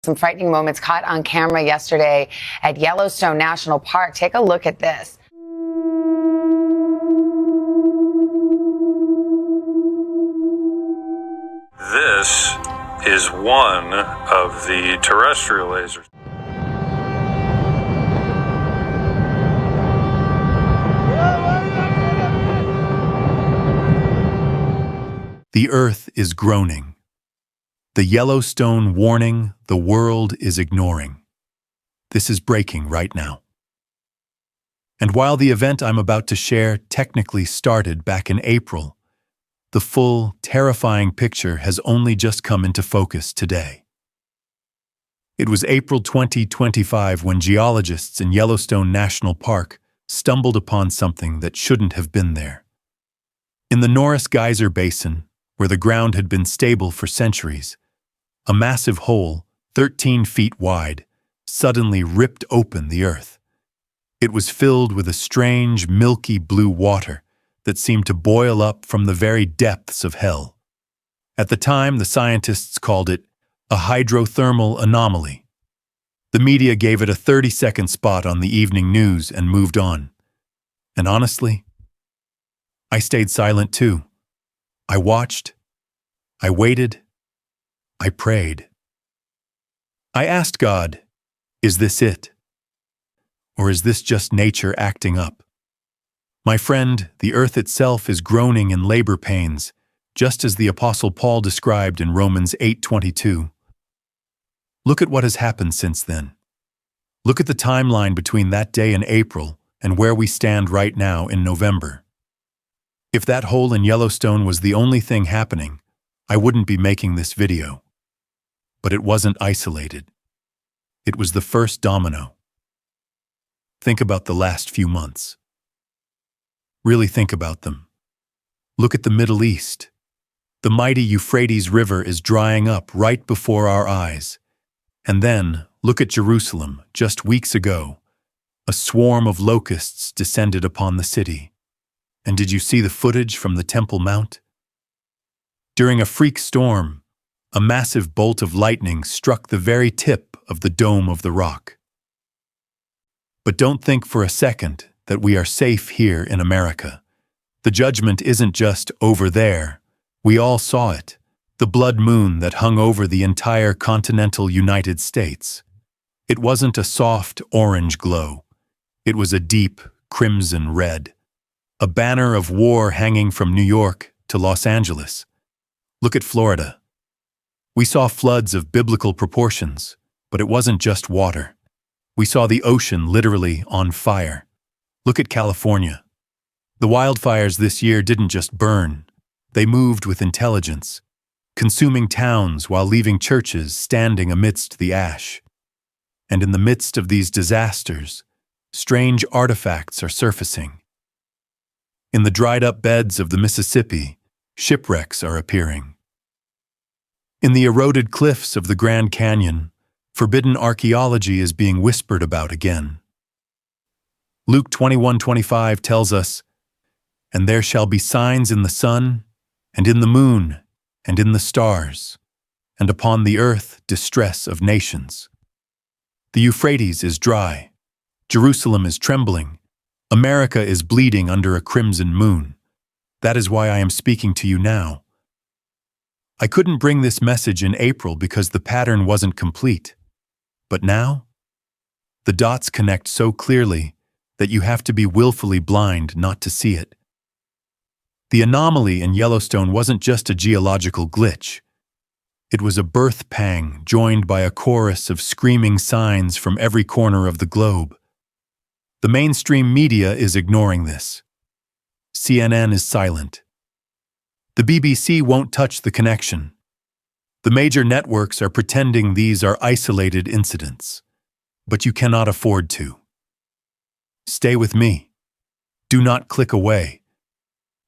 Some frightening moments caught on camera yesterday at Yellowstone National Park. Take a look at this. This is one of the terrestrial lasers. The Earth is groaning. The Yellowstone warning the world is ignoring. This is breaking right now. And while the event I'm about to share technically started back in April, the full, terrifying picture has only just come into focus today. It was April 2025 when geologists in Yellowstone National Park stumbled upon something that shouldn't have been there. In the Norris Geyser Basin, where the ground had been stable for centuries, a massive hole, 13 feet wide, suddenly ripped open the earth. It was filled with a strange, milky blue water that seemed to boil up from the very depths of hell. At the time, the scientists called it a hydrothermal anomaly. The media gave it a 30-second spot on the evening news and moved on. And honestly, I stayed silent too. I watched, I waited, I prayed. I asked God, is this it? Or is this just nature acting up? My friend, the earth itself is groaning in labor pains, just as the Apostle Paul described in Romans 8:22. Look at what has happened since then. Look at the timeline between that day in April and where we stand right now in November. If that hole in Yellowstone was the only thing happening, I wouldn't be making this video. But it wasn't isolated. It was the first domino. Think about the last few months. Really think about them. Look at the Middle East. The mighty Euphrates River is drying up right before our eyes. And then, look at Jerusalem just weeks ago. A swarm of locusts descended upon the city. And did you see the footage from the Temple Mount? During a freak storm, a massive bolt of lightning struck the very tip of the dome of the rock. But don't think for a second that we are safe here in America. The judgment isn't just over there. We all saw it, the blood moon that hung over the entire continental United States. It wasn't a soft orange glow. It was a deep crimson red, a banner of war hanging from New York to Los Angeles. Look at Florida. We saw floods of biblical proportions, but it wasn't just water. We saw the ocean literally on fire. Look at California. The wildfires this year didn't just burn. They moved with intelligence, consuming towns while leaving churches standing amidst the ash. And in the midst of these disasters, strange artifacts are surfacing. In the dried-up beds of the Mississippi, shipwrecks are appearing. In the eroded cliffs of the Grand Canyon, forbidden archaeology is being whispered about again. Luke 21:25 tells us, "And there shall be signs in the sun, and in the moon, and in the stars, and upon the earth distress of nations." The Euphrates is dry. Jerusalem is trembling. America is bleeding under a crimson moon. That is why I am speaking to you now. I couldn't bring this message in April because the pattern wasn't complete. But now, the dots connect so clearly that you have to be willfully blind not to see it. The anomaly in Yellowstone wasn't just a geological glitch. It was a birth pang joined by a chorus of screaming signs from every corner of the globe. The mainstream media is ignoring this. CNN is silent. The BBC won't touch the connection. The major networks are pretending these are isolated incidents. But you cannot afford to. Stay with me. Do not click away.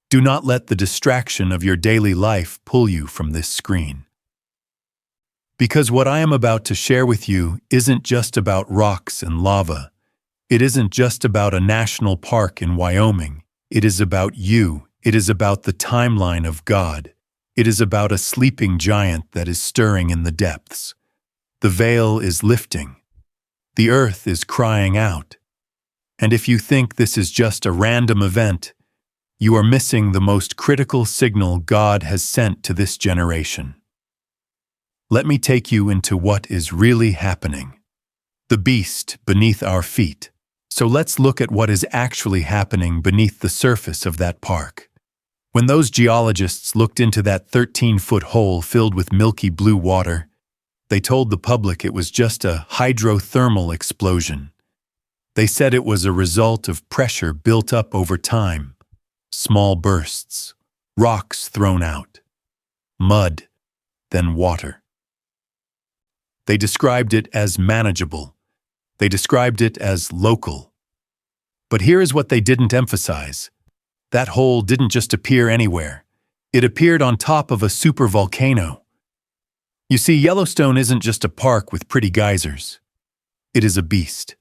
Do not let the distraction of your daily life pull you from this screen. Because what I am about to share with you isn't just about rocks and lava. It isn't just about a national park in Wyoming. It is about you. It is about the timeline of God. It is about a sleeping giant that is stirring in the depths. The veil is lifting. The earth is crying out. And if you think this is just a random event, you are missing the most critical signal God has sent to this generation. Let me take you into what is really happening. The beast beneath our feet. So let's look at what is actually happening beneath the surface of that park. When those geologists looked into that 13-foot hole filled with milky blue water, they told the public it was just a hydrothermal explosion. They said it was a result of pressure built up over time, small bursts, rocks thrown out, mud, then water. They described it as manageable. They described it as local. But here is what they didn't emphasize. That hole didn't just appear anywhere. It appeared on top of a supervolcano. You see, Yellowstone isn't just a park with pretty geysers. It is a beast.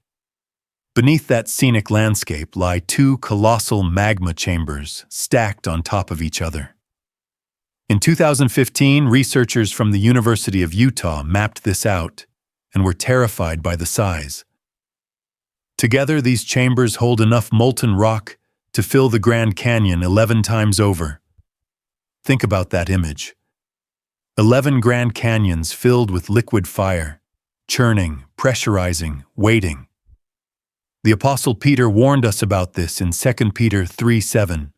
Beneath that scenic landscape lie two colossal magma chambers stacked on top of each other. In 2015, researchers from the University of Utah mapped this out and were terrified by the size. Together, these chambers hold enough molten rock to fill the Grand Canyon 11 times over. Think about that image. 11 Grand Canyons filled with liquid fire, churning, pressurizing, waiting. The Apostle Peter warned us about this in 2 Peter 3:7.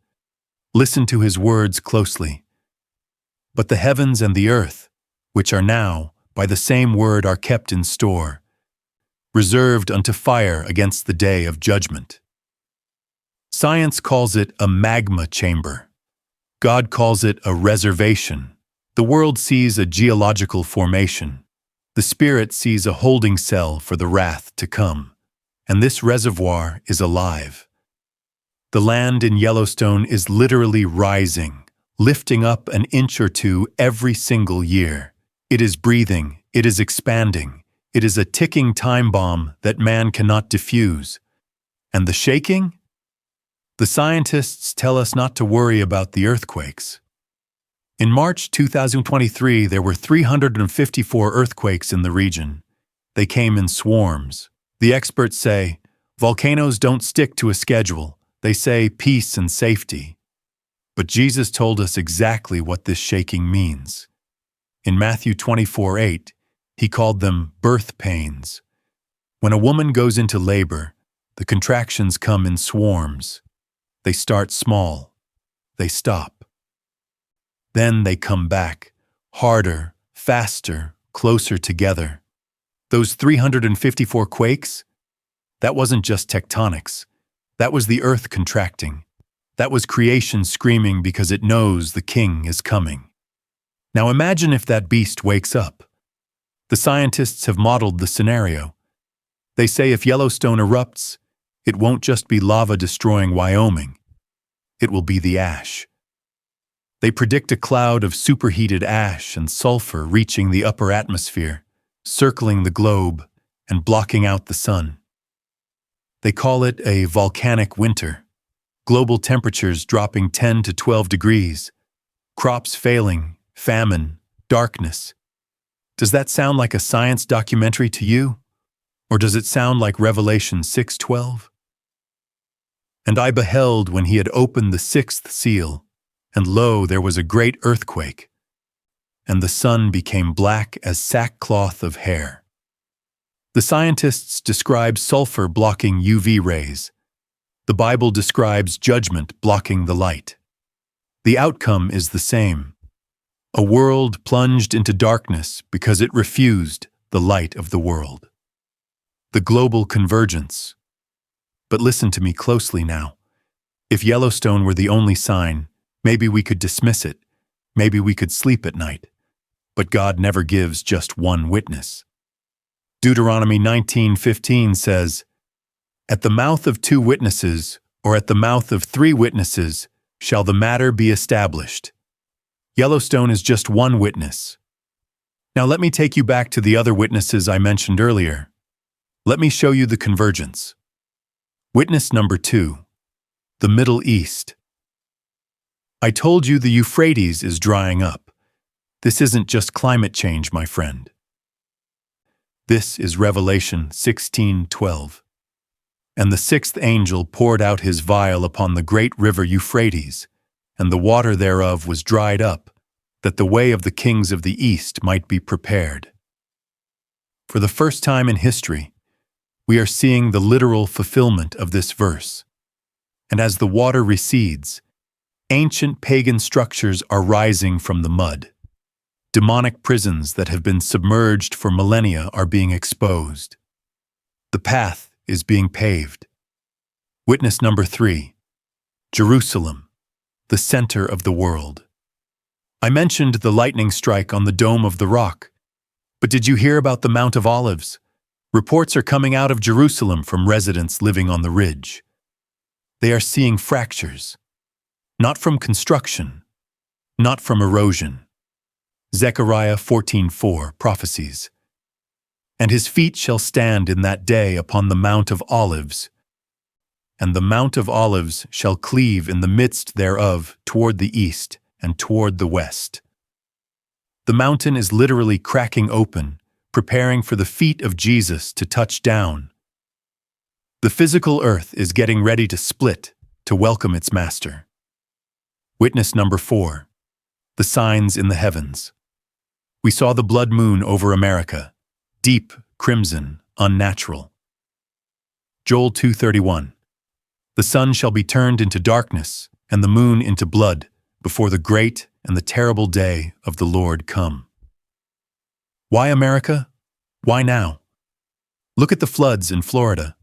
Listen to his words closely. But the heavens and the earth, which are now, by the same word are kept in store, reserved unto fire against the day of judgment. Science calls it a magma chamber. God calls it a reservation. The world sees a geological formation. The Spirit sees a holding cell for the wrath to come. And this reservoir is alive. The land in Yellowstone is literally rising, lifting up an inch or two every single year. It is breathing, it is expanding, it is a ticking time bomb that man cannot defuse. And the shaking? The scientists tell us not to worry about the earthquakes. In March 2023, there were 354 earthquakes in the region. They came in swarms. The experts say, volcanoes don't stick to a schedule. They say peace and safety. But Jesus told us exactly what this shaking means. In Matthew 24:8, he called them birth pains. When a woman goes into labor, the contractions come in swarms. They start small. They stop. Then they come back, harder, faster, closer together. Those 354 quakes? That wasn't just tectonics. That was the earth contracting. That was creation screaming because it knows the king is coming. Now imagine if that beast wakes up. The scientists have modeled the scenario. They say if Yellowstone erupts, it won't just be lava destroying Wyoming. It will be the ash. They predict a cloud of superheated ash and sulfur reaching the upper atmosphere, circling the globe and blocking out the sun. They call it a volcanic winter, global temperatures dropping 10 to 12 degrees, crops failing, famine, darkness. Does that sound like a science documentary to you? Or does it sound like Revelation 6:12? And I beheld when he had opened the sixth seal, and lo, there was a great earthquake, and the sun became black as sackcloth of hair. The scientists describe sulfur blocking UV rays. The Bible describes judgment blocking the light. The outcome is the same. A world plunged into darkness because it refused the light of the world. The global convergence. But listen to me closely now. If Yellowstone were the only sign, maybe we could dismiss it. Maybe we could sleep at night. But God never gives just one witness. Deuteronomy 19:15 says, "At the mouth of two witnesses, or at the mouth of three witnesses, shall the matter be established." Yellowstone is just one witness. Now let me take you back to the other witnesses I mentioned earlier. Let me show you the convergence. Witness number 2, the Middle East. I told you the Euphrates is drying up. This isn't just climate change, my friend. This is Revelation 16:12. And the sixth angel poured out his vial upon the great river Euphrates, and the water thereof was dried up, that the way of the kings of the east might be prepared. For the first time in history, we are seeing the literal fulfillment of this verse. And as the water recedes, ancient pagan structures are rising from the mud. Demonic prisons that have been submerged for millennia are being exposed. The path is being paved. Witness number 3, Jerusalem, the center of the world. I mentioned the lightning strike on the Dome of the Rock, but did you hear about the Mount of Olives? Reports are coming out of Jerusalem from residents living on the ridge. They are seeing fractures, not from construction, not from erosion. Zechariah 14:4 prophesies, "And his feet shall stand in that day upon the Mount of Olives, and the Mount of Olives shall cleave in the midst thereof toward the east and toward the west." The mountain is literally cracking open, preparing for the feet of Jesus to touch down. The physical earth is getting ready to split to welcome its master. Witness number 4, the signs in the heavens. We saw the blood moon over America, deep, crimson, unnatural. Joel 2:31. The sun shall be turned into darkness, and the moon into blood, before the great and the terrible day of the Lord come. Why America? Why now? Look at the floods in Florida,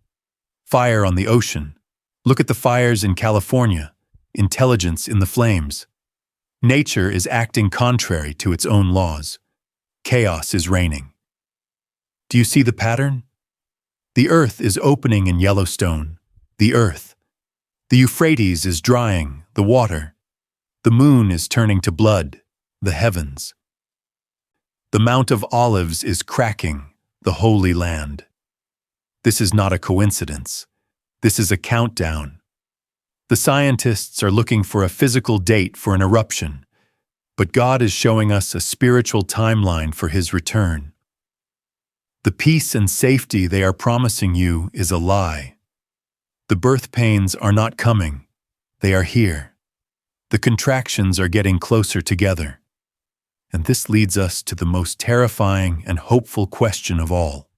fire on the ocean. Look at the fires in California, intelligence in the flames. Nature is acting contrary to its own laws. Chaos is reigning. Do you see the pattern? The earth is opening in Yellowstone. The earth. The Euphrates is drying, the water. The moon is turning to blood, the heavens. The Mount of Olives is cracking, the Holy Land. This is not a coincidence. This is a countdown. The scientists are looking for a physical date for an eruption, but God is showing us a spiritual timeline for His return. The peace and safety they are promising you is a lie. The birth pains are not coming. They are here. The contractions are getting closer together. And this leads us to the most terrifying and hopeful question of all.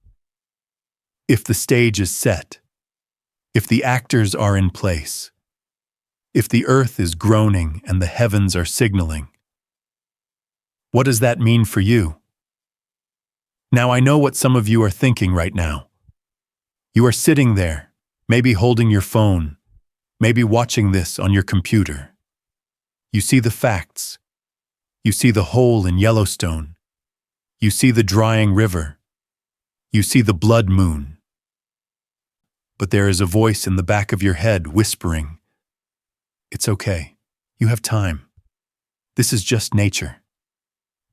If the stage is set, if the actors are in place, if the earth is groaning and the heavens are signaling, what does that mean for you? Now I know what some of you are thinking right now. You are sitting there, maybe holding your phone, maybe watching this on your computer. You see the facts. You see the hole in Yellowstone. You see the drying river. You see the blood moon. But there is a voice in the back of your head whispering, "It's okay. You have time. This is just nature.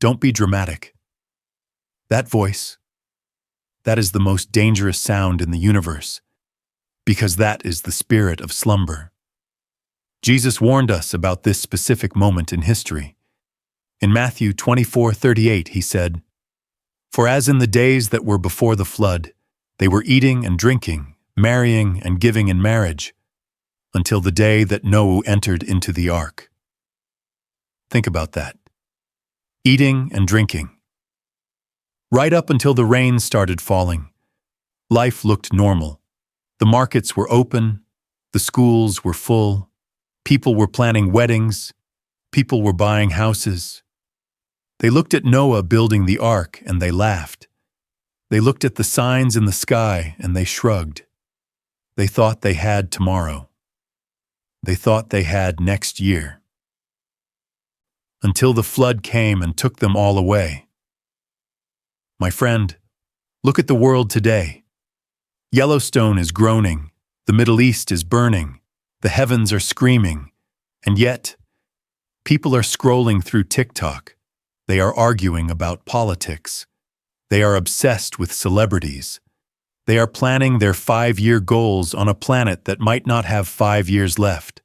Don't be dramatic." That voice, that is the most dangerous sound in the universe, because that is the spirit of slumber. Jesus warned us about this specific moment in history. In Matthew 24:38, he said, "For as in the days that were before the flood, they were eating and drinking, marrying and giving in marriage, until the day that Noah entered into the ark." Think about that. Eating and drinking. Right up until the rain started falling, life looked normal. The markets were open, the schools were full, people were planning weddings, people were buying houses. They looked at Noah building the ark and they laughed. They looked at the signs in the sky and they shrugged. They thought they had tomorrow. They thought they had next year. Until the flood came and took them all away. My friend, look at the world today. Yellowstone is groaning, the Middle East is burning, the heavens are screaming, and yet, people are scrolling through TikTok. They are arguing about politics. They are obsessed with celebrities. They are planning their 5-year goals on a planet that might not have 5 years left.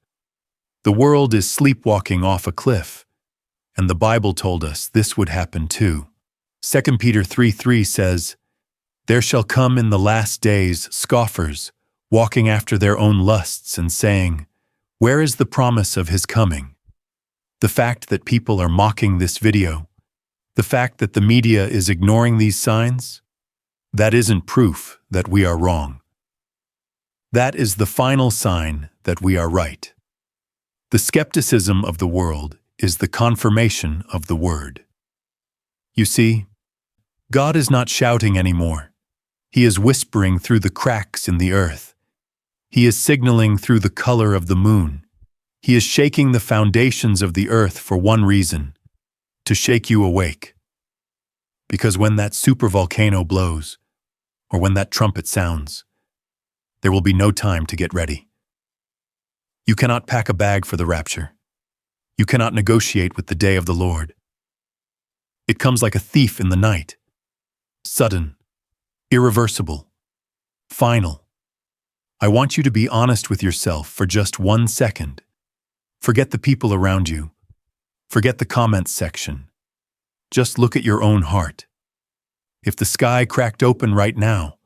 The world is sleepwalking off a cliff, and the Bible told us this would happen too. 2 Peter 3:3 says, There shall come in the last days scoffers, walking after their own lusts and saying, "Where is the promise of his coming?" The fact that people are mocking this video, the fact that the media is ignoring these signs, that isn't proof that we are wrong. That is the final sign that we are right. The skepticism of the world is the confirmation of the word. You see, God is not shouting anymore. He is whispering through the cracks in the earth. He is signaling through the color of the moon. He is shaking the foundations of the earth for one reason: to shake you awake. Because when that supervolcano blows, or when that trumpet sounds, there will be no time to get ready. You cannot pack a bag for the rapture. You cannot negotiate with the day of the Lord. It comes like a thief in the night. Sudden, irreversible, final. I want you to be honest with yourself for just 1 second. Forget the people around you. Forget the comments section. Just look at your own heart. If the sky cracked open right now,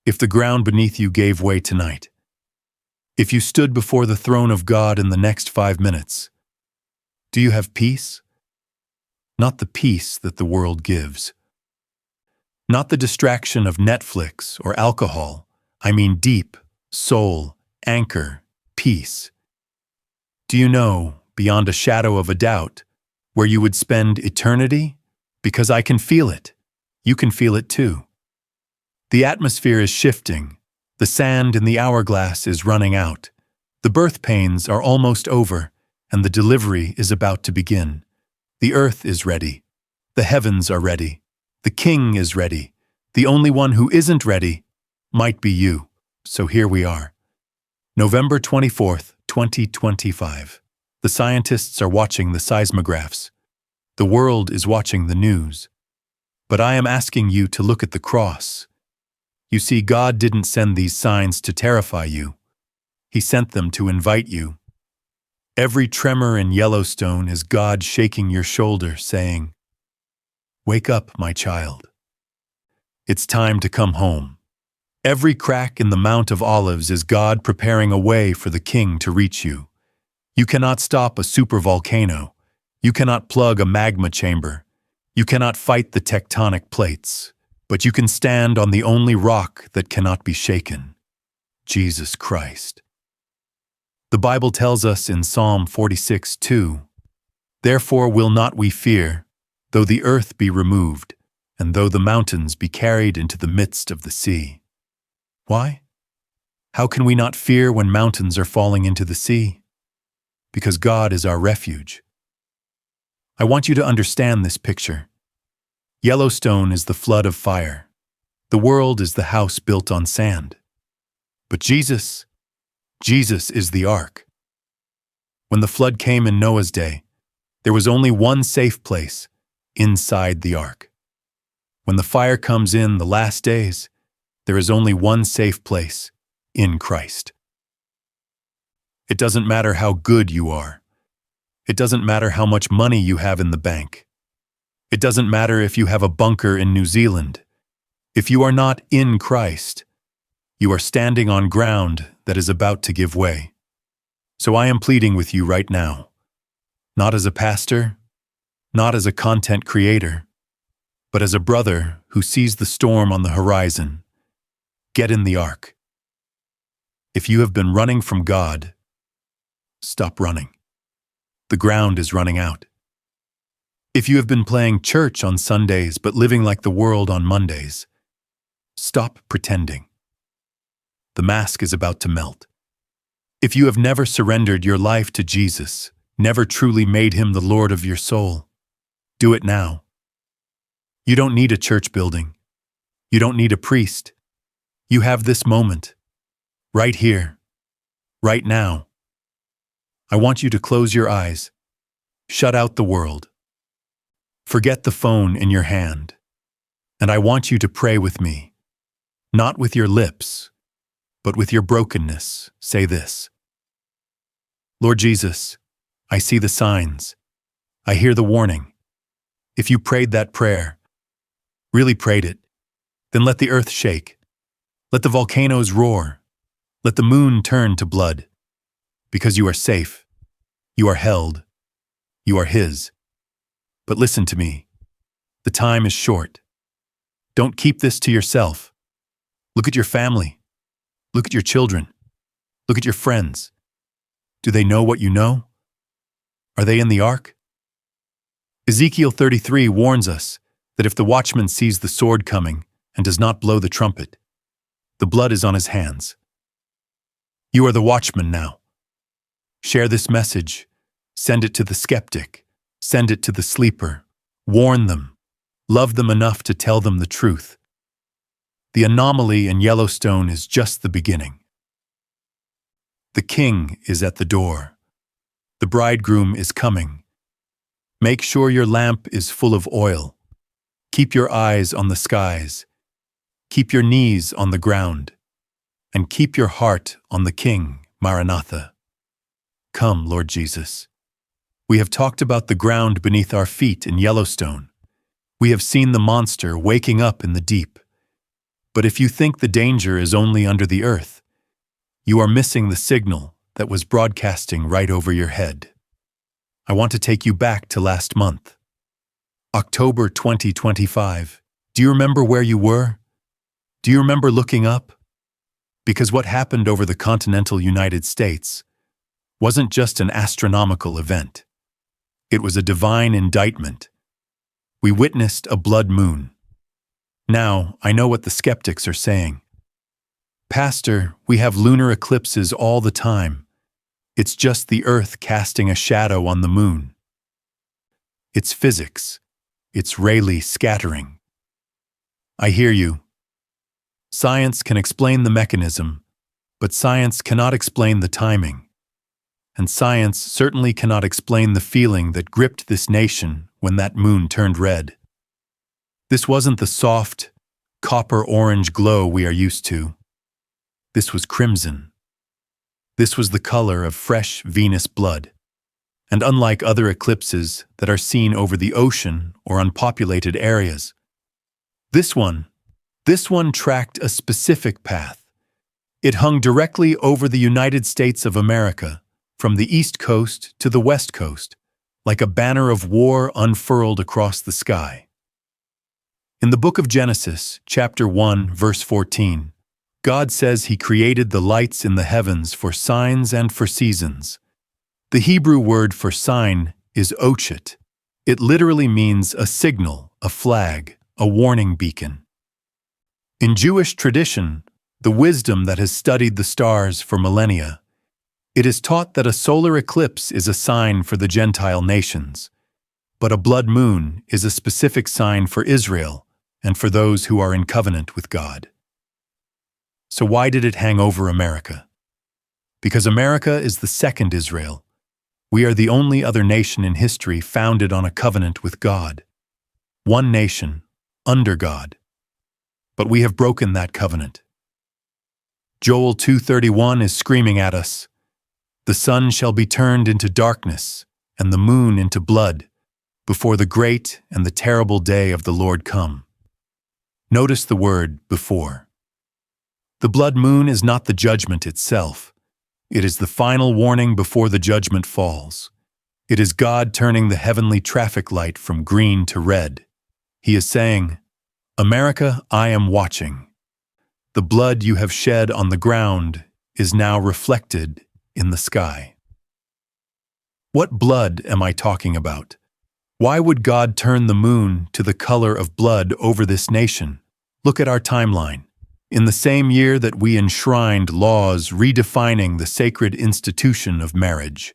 if the ground beneath you gave way tonight, if you stood before the throne of God in the next 5 minutes, do you have peace? Not the peace that the world gives. Not the distraction of Netflix or alcohol. I mean deep, soul, anchor, peace. Do you know, beyond a shadow of a doubt, where you would spend eternity? Because I can feel it. You can feel it too. The atmosphere is shifting. The sand in the hourglass is running out. The birth pains are almost over, and the delivery is about to begin. The earth is ready. The heavens are ready. The King is ready. The only one who isn't ready might be you. So here we are. November 24th, 2025. The scientists are watching the seismographs. The world is watching the news. But I am asking you to look at the cross. You see, God didn't send these signs to terrify you. He sent them to invite you. Every tremor in Yellowstone is God shaking your shoulder, saying, "Wake up, my child. It's time to come home." Every crack in the Mount of Olives is God preparing a way for the King to reach you. You cannot stop a supervolcano. You cannot plug a magma chamber. You cannot fight the tectonic plates. But you can stand on the only rock that cannot be shaken: Jesus Christ. The Bible tells us in Psalm 46:2, "Therefore will not we fear, though the earth be removed, and though the mountains be carried into the midst of the sea." Why? How can we not fear when mountains are falling into the sea? Because God is our refuge. I want you to understand this picture. Yellowstone is the flood of fire. The world is the house built on sand. But Jesus is the ark. When the flood came in Noah's day, there was only one safe place: inside the ark. When the fire comes in the last days, there is only one safe place: in Christ. It doesn't matter how good you are. It doesn't matter how much money you have in the bank. It doesn't matter if you have a bunker in New Zealand. If you are not in Christ, you are standing on ground that is about to give way. So I am pleading with you right now, not as a pastor, not as a content creator, but as a brother who sees the storm on the horizon. Get in the ark. If you have been running from God, stop running. The ground is running out. If you have been playing church on Sundays but living like the world on Mondays, stop pretending. The mask is about to melt. If you have never surrendered your life to Jesus, never truly made him the Lord of your soul, do it now. You don't need a church building. You don't need a priest. You have this moment, right here, right now. I want you to close your eyes, shut out the world. Forget the phone in your hand, and I want you to pray with me, not with your lips, but with your brokenness. Say this: Lord Jesus, I see the signs. I hear the warning. If you prayed that prayer, really prayed it, Then let the earth shake. Let the volcanoes roar. Let the moon turn to blood. Because you are safe. You are held. You are his. But listen to me. The time is short. Don't keep this to yourself. Look at your family. Look at your children. Look at your friends. Do they know what you know? Are they in the ark? Ezekiel 33 warns us that if the watchman sees the sword coming and does not blow the trumpet, the blood is on his hands. You are the watchman now. Share this message. Send it to the skeptic. Send it to the sleeper. Warn them. Love them enough to tell them the truth. The anomaly in Yellowstone is just the beginning. The king is at the door. The bridegroom is coming. Make sure your lamp is full of oil. Keep your eyes on the skies. Keep your knees on the ground. And keep your heart on the King, Maranatha. Come, Lord Jesus. We have talked about the ground beneath our feet in Yellowstone. We have seen the monster waking up in the deep. But if you think the danger is only under the earth, you are missing the signal that was broadcasting right over your head. I want to take you back to last month. October 2025. Do you remember where you were? Do you remember looking up? Because what happened over the continental United States wasn't just an astronomical event. It was a divine indictment. We witnessed a blood moon. Now, I know what the skeptics are saying. Pastor, we have lunar eclipses all the time. It's just the Earth casting a shadow on the moon. It's physics. It's Rayleigh scattering. I hear you. Science can explain the mechanism, but science cannot explain the timing. And science certainly cannot explain the feeling that gripped this nation when that moon turned red. This wasn't the soft, copper-orange glow we are used to. This was crimson. This was the color of fresh Venus blood. And unlike other eclipses that are seen over the ocean or unpopulated areas, this one tracked a specific path. It hung directly over the United States of America, from the East Coast to the West Coast, like a banner of war unfurled across the sky. In the book of Genesis, chapter 1, verse 14, God says He created the lights in the heavens for signs and for seasons. The Hebrew word for sign is ochet. It literally means a signal, a flag, a warning beacon. In Jewish tradition, the wisdom that has studied the stars for millennia, it is taught that a solar eclipse is a sign for the Gentile nations, but a blood moon is a specific sign for Israel and for those who are in covenant with God. So why did it hang over America? Because America is the second Israel. We are the only other nation in history founded on a covenant with God. One nation, under God. But we have broken that covenant. Joel 2:31 is screaming at us, "The sun shall be turned into darkness, and the moon into blood, before the great and the terrible day of the Lord come." Notice the word "before." The blood moon is not the judgment itself. It is the final warning before the judgment falls. It is God turning the heavenly traffic light from green to red. He is saying, "America, I am watching. The blood you have shed on the ground is now reflected in the sky." What blood am I talking about? Why would God turn the moon to the color of blood over this nation? Look at our timeline. In the same year that we enshrined laws redefining the sacred institution of marriage,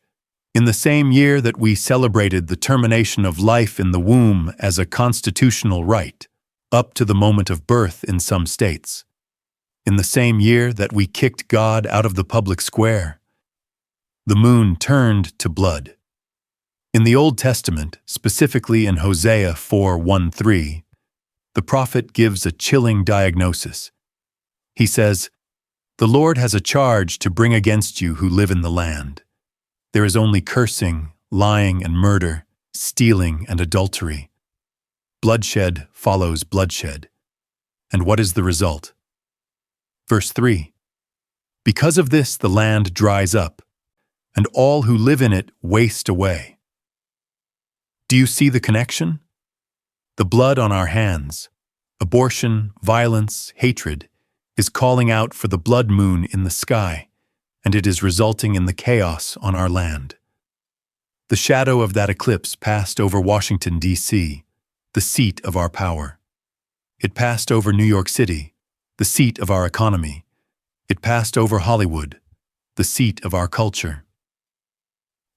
in the same year that we celebrated the termination of life in the womb as a constitutional right, up to the moment of birth in some states, in the same year that we kicked God out of the public square, the moon turned to blood. In the Old Testament, specifically in Hosea 4:1-3, the prophet gives a chilling diagnosis. He says, "The Lord has a charge to bring against you who live in the land. There is only cursing, lying and murder, stealing and adultery. Bloodshed follows bloodshed. And what is the result? Verse 3. Because of this the land dries up, and all who live in it waste away. Do you see the connection? The blood on our hands, abortion, violence, hatred, is calling out for the blood moon in the sky, and it is resulting in the chaos on our land. The shadow of that eclipse passed over Washington, D.C., the seat of our power. It passed over New York City, the seat of our economy. It passed over Hollywood, the seat of our culture.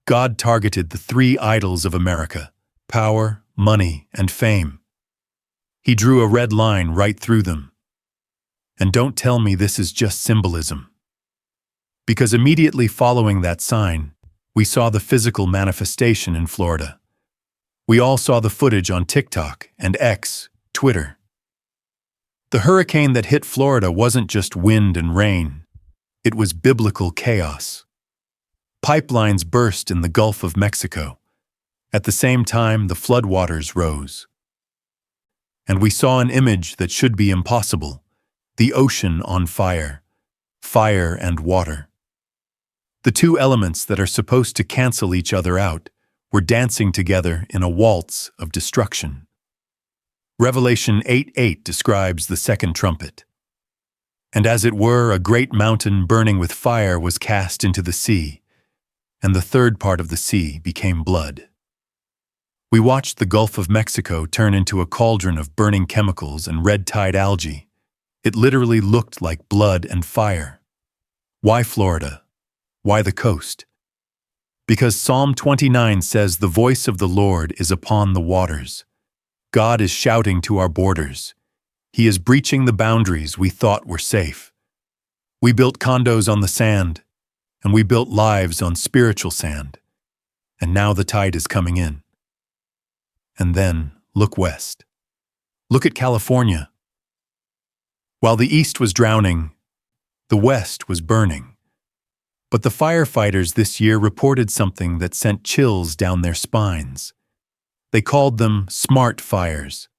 God targeted the three idols of America: power, money, and fame. He drew a red line right through them. And don't tell me this is just symbolism. Because immediately following that sign, we saw the physical manifestation in Florida. We all saw the footage on TikTok and X, Twitter. The hurricane that hit Florida wasn't just wind and rain. It was biblical chaos. Pipelines burst in the Gulf of Mexico. At the same time, the floodwaters rose. And we saw an image that should be impossible: the ocean on fire, fire and water. The two elements that are supposed to cancel each other out were dancing together in a waltz of destruction. Revelation 8:8 describes the second trumpet. And as it were, a great mountain burning with fire was cast into the sea, and the third part of the sea became blood. We watched the Gulf of Mexico turn into a cauldron of burning chemicals and red-tide algae. It literally looked like blood and fire. Why Florida? Why the coast? Because Psalm 29 says the voice of the Lord is upon the waters. God is shouting to our borders. He is breaching the boundaries we thought were safe. We built condos on the sand, and we built lives on spiritual sand. And now the tide is coming in. And then, look west. Look at California. While the east was drowning, the west was burning. But the firefighters this year reported something that sent chills down their spines. They called them smart fires.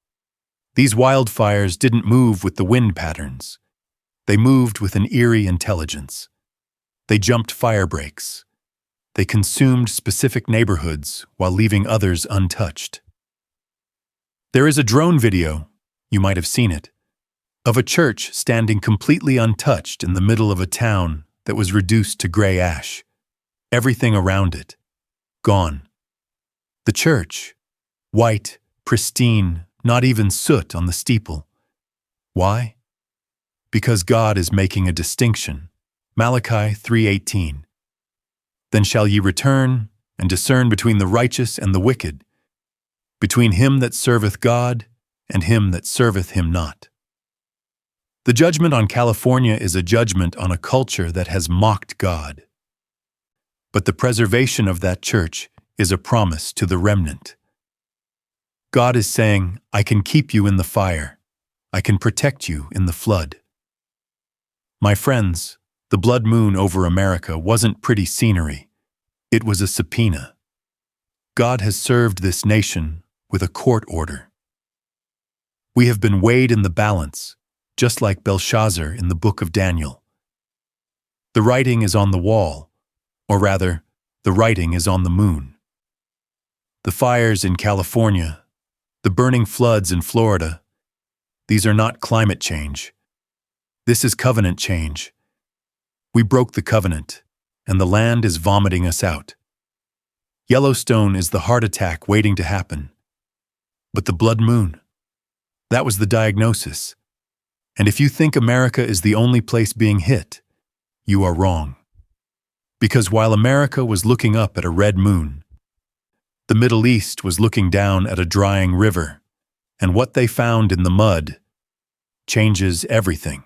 These wildfires didn't move with the wind patterns. They moved with an eerie intelligence. They jumped fire breaks. They consumed specific neighborhoods while leaving others untouched. There is a drone video, you might have seen it, of a church standing completely untouched in the middle of a town that was reduced to gray ash. Everything around it, gone. The church, white, pristine, not even soot on the steeple. Why? Because God is making a distinction. Malachi 3:18. Then shall ye return and discern between the righteous and the wicked, between him that serveth God and him that serveth him not. The judgment on California is a judgment on a culture that has mocked God. But the preservation of that church is a promise to the remnant. God is saying, I can keep you in the fire. I can protect you in the flood. My friends, the blood moon over America wasn't pretty scenery. It was a subpoena. God has served this nation with a court order. We have been weighed in the balance, just like Belshazzar in the book of Daniel. The writing is on the wall, or rather, the writing is on the moon. The fires in California, the burning floods in Florida, these are not climate change. This is covenant change. We broke the covenant, and the land is vomiting us out. Yellowstone is the heart attack waiting to happen. But the blood moon, that was the diagnosis. And if you think America is the only place being hit, you are wrong. Because while America was looking up at a red moon, the Middle East was looking down at a drying river, and what they found in the mud changes everything.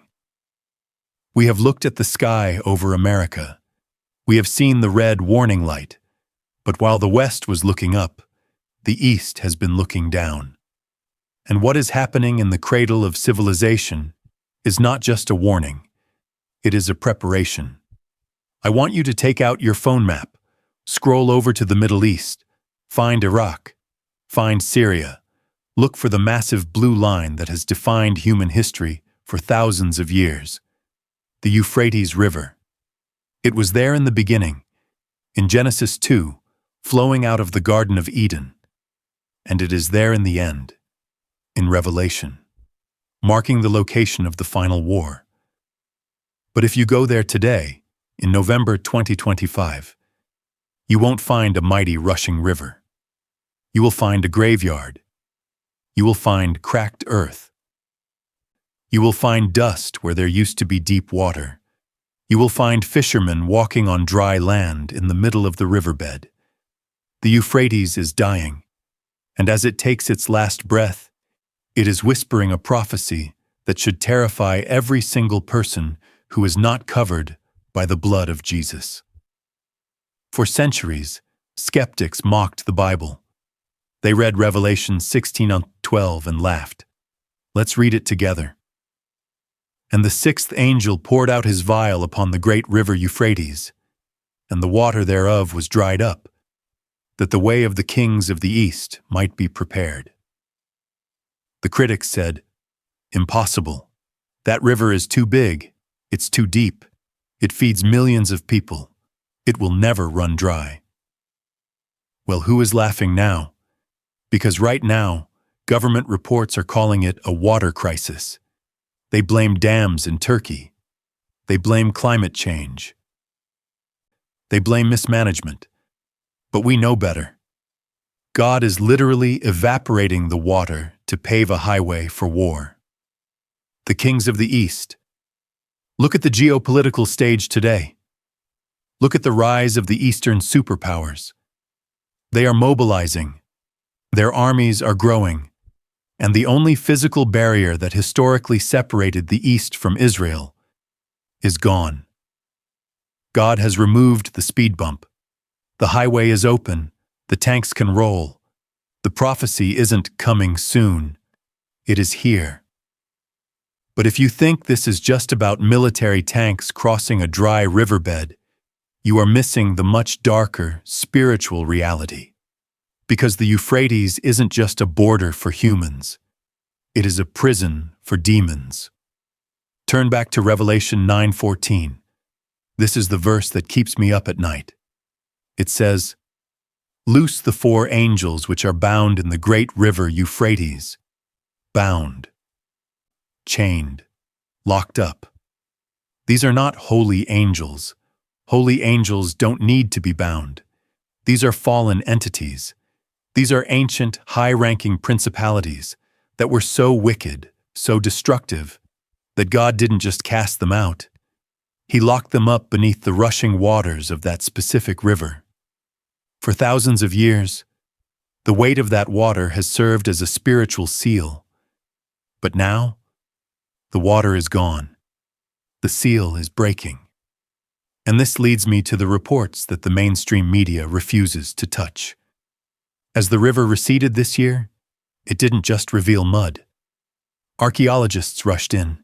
We have looked at the sky over America. We have seen the red warning light, but while the West was looking up, the East has been looking down. And what is happening in the cradle of civilization is not just a warning, it is a preparation. I want you to take out your phone map, scroll over to the Middle East, find Iraq, find Syria, look for the massive blue line that has defined human history for thousands of years, the Euphrates River. It was there in the beginning, in Genesis 2, flowing out of the Garden of Eden, and it is there in the end, in Revelation, marking the location of the final war. But if you go there today, in November 2025, you won't find a mighty rushing river. You will find a graveyard. You will find cracked earth. You will find dust where there used to be deep water. You will find fishermen walking on dry land in the middle of the riverbed. The Euphrates is dying, and as it takes its last breath, it is whispering a prophecy that should terrify every single person who is not covered by the blood of Jesus. For centuries, skeptics mocked the Bible. They read Revelation 16:12 and laughed. Let's read it together. And the sixth angel poured out his vial upon the great river Euphrates, and the water thereof was dried up, that the way of the kings of the east might be prepared. The critics said, "Impossible. That river is too big. It's too deep. It feeds millions of people. It will never run dry." Well, who is laughing now? Because right now, government reports are calling it a water crisis. They blame dams in Turkey. They blame climate change. They blame mismanagement. But we know better. God is literally evaporating the water to pave a highway for war. The kings of the East. Look at the geopolitical stage today. Look at the rise of the Eastern superpowers. They are mobilizing. Their armies are growing. And the only physical barrier that historically separated the East from Israel is gone. God has removed the speed bump. The highway is open. The tanks can roll. The prophecy isn't coming soon. It is here. But if you think this is just about military tanks crossing a dry riverbed, you are missing the much darker, spiritual reality. Because the Euphrates isn't just a border for humans. It is a prison for demons. Turn back to Revelation 9:14. This is the verse that keeps me up at night. It says, "Loose the 4 angels which are bound in the great river Euphrates." Bound. Chained. Locked up. These are not holy angels. Holy angels don't need to be bound. These are fallen entities. These are ancient, high-ranking principalities that were so wicked, so destructive, that God didn't just cast them out. He locked them up beneath the rushing waters of that specific river. For thousands of years, the weight of that water has served as a spiritual seal. But now, the water is gone. The seal is breaking. And this leads me to the reports that the mainstream media refuses to touch. As the river receded this year, it didn't just reveal mud. Archaeologists rushed in.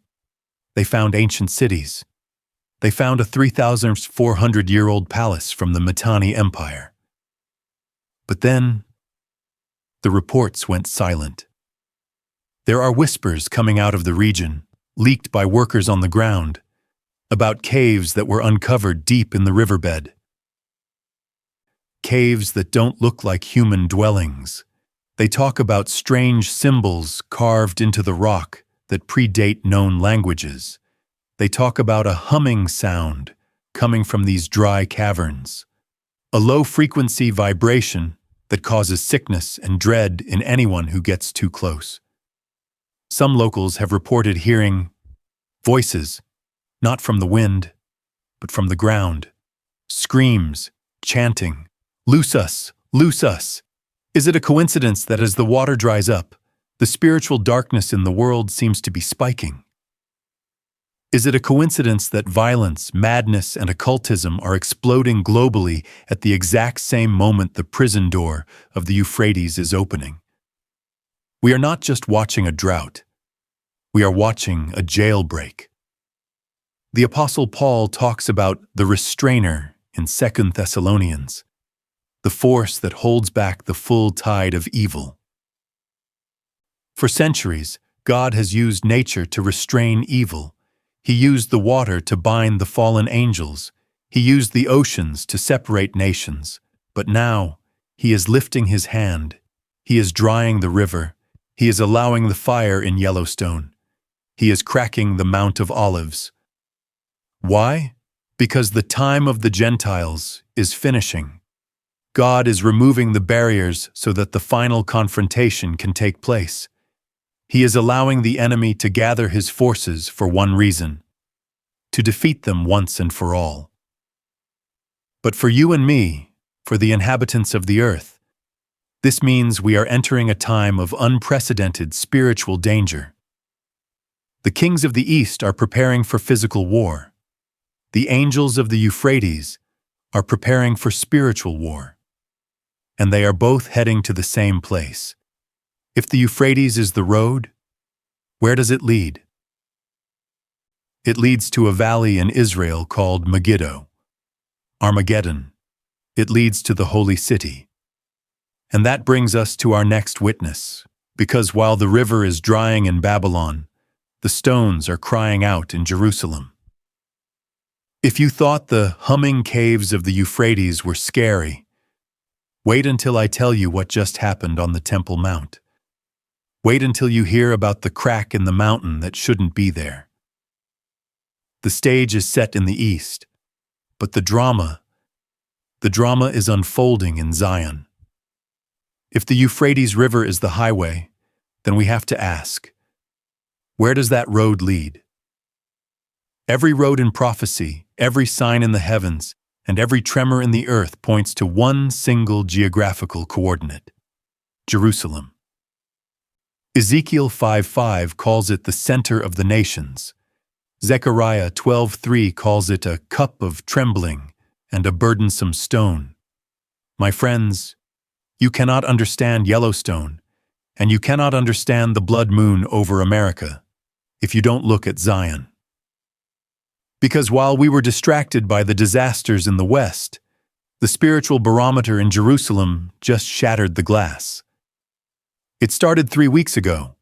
They found ancient cities. They found a 3,400-year-old palace from the Mitanni Empire. But then, the reports went silent. There are whispers coming out of the region, leaked by workers on the ground, about caves that were uncovered deep in the riverbed. Caves that don't look like human dwellings. They talk about strange symbols carved into the rock that predate known languages. They talk about a humming sound coming from these dry caverns, a low-frequency vibration that causes sickness and dread in anyone who gets too close. Some locals have reported hearing voices, not from the wind, but from the ground, screams, chanting, "Loose us! Loose us!" Is it a coincidence that as the water dries up, the spiritual darkness in the world seems to be spiking? Is it a coincidence that violence, madness, and occultism are exploding globally at the exact same moment the prison door of the Euphrates is opening? We are not just watching a drought. We are watching a jailbreak. The Apostle Paul talks about the restrainer in 2 Thessalonians, the force that holds back the full tide of evil. For centuries, God has used nature to restrain evil. He used the water to bind the fallen angels. He used the oceans to separate nations. But now, He is lifting His hand. He is drying the river. He is allowing the fire in Yellowstone. He is cracking the Mount of Olives. Why? Because the time of the Gentiles is finishing. God is removing the barriers so that the final confrontation can take place. He is allowing the enemy to gather his forces for one reason: to defeat them once and for all. But for you and me, for the inhabitants of the earth, this means we are entering a time of unprecedented spiritual danger. The kings of the East are preparing for physical war. The angels of the Euphrates are preparing for spiritual war. And they are both heading to the same place. If the Euphrates is the road, where does it lead? It leads to a valley in Israel called Megiddo, Armageddon. It leads to the holy city. And that brings us to our next witness, because while the river is drying in Babylon, the stones are crying out in Jerusalem. If you thought the humming caves of the Euphrates were scary, wait until I tell you what just happened on the Temple Mount. Wait until you hear about the crack in the mountain that shouldn't be there. The stage is set in the east, but the drama is unfolding in Zion. If the Euphrates River is the highway, then we have to ask, where does that road lead? Every road in prophecy, every sign in the heavens, and every tremor in the earth points to one single geographical coordinate: Jerusalem. Ezekiel 5:5 calls it the center of the nations. Zechariah 12:3 calls it a cup of trembling and a burdensome stone. My friends, you cannot understand Yellowstone, and you cannot understand the blood moon over America if you don't look at Zion. Because while we were distracted by the disasters in the West, the spiritual barometer in Jerusalem just shattered the glass. It started 3 weeks ago.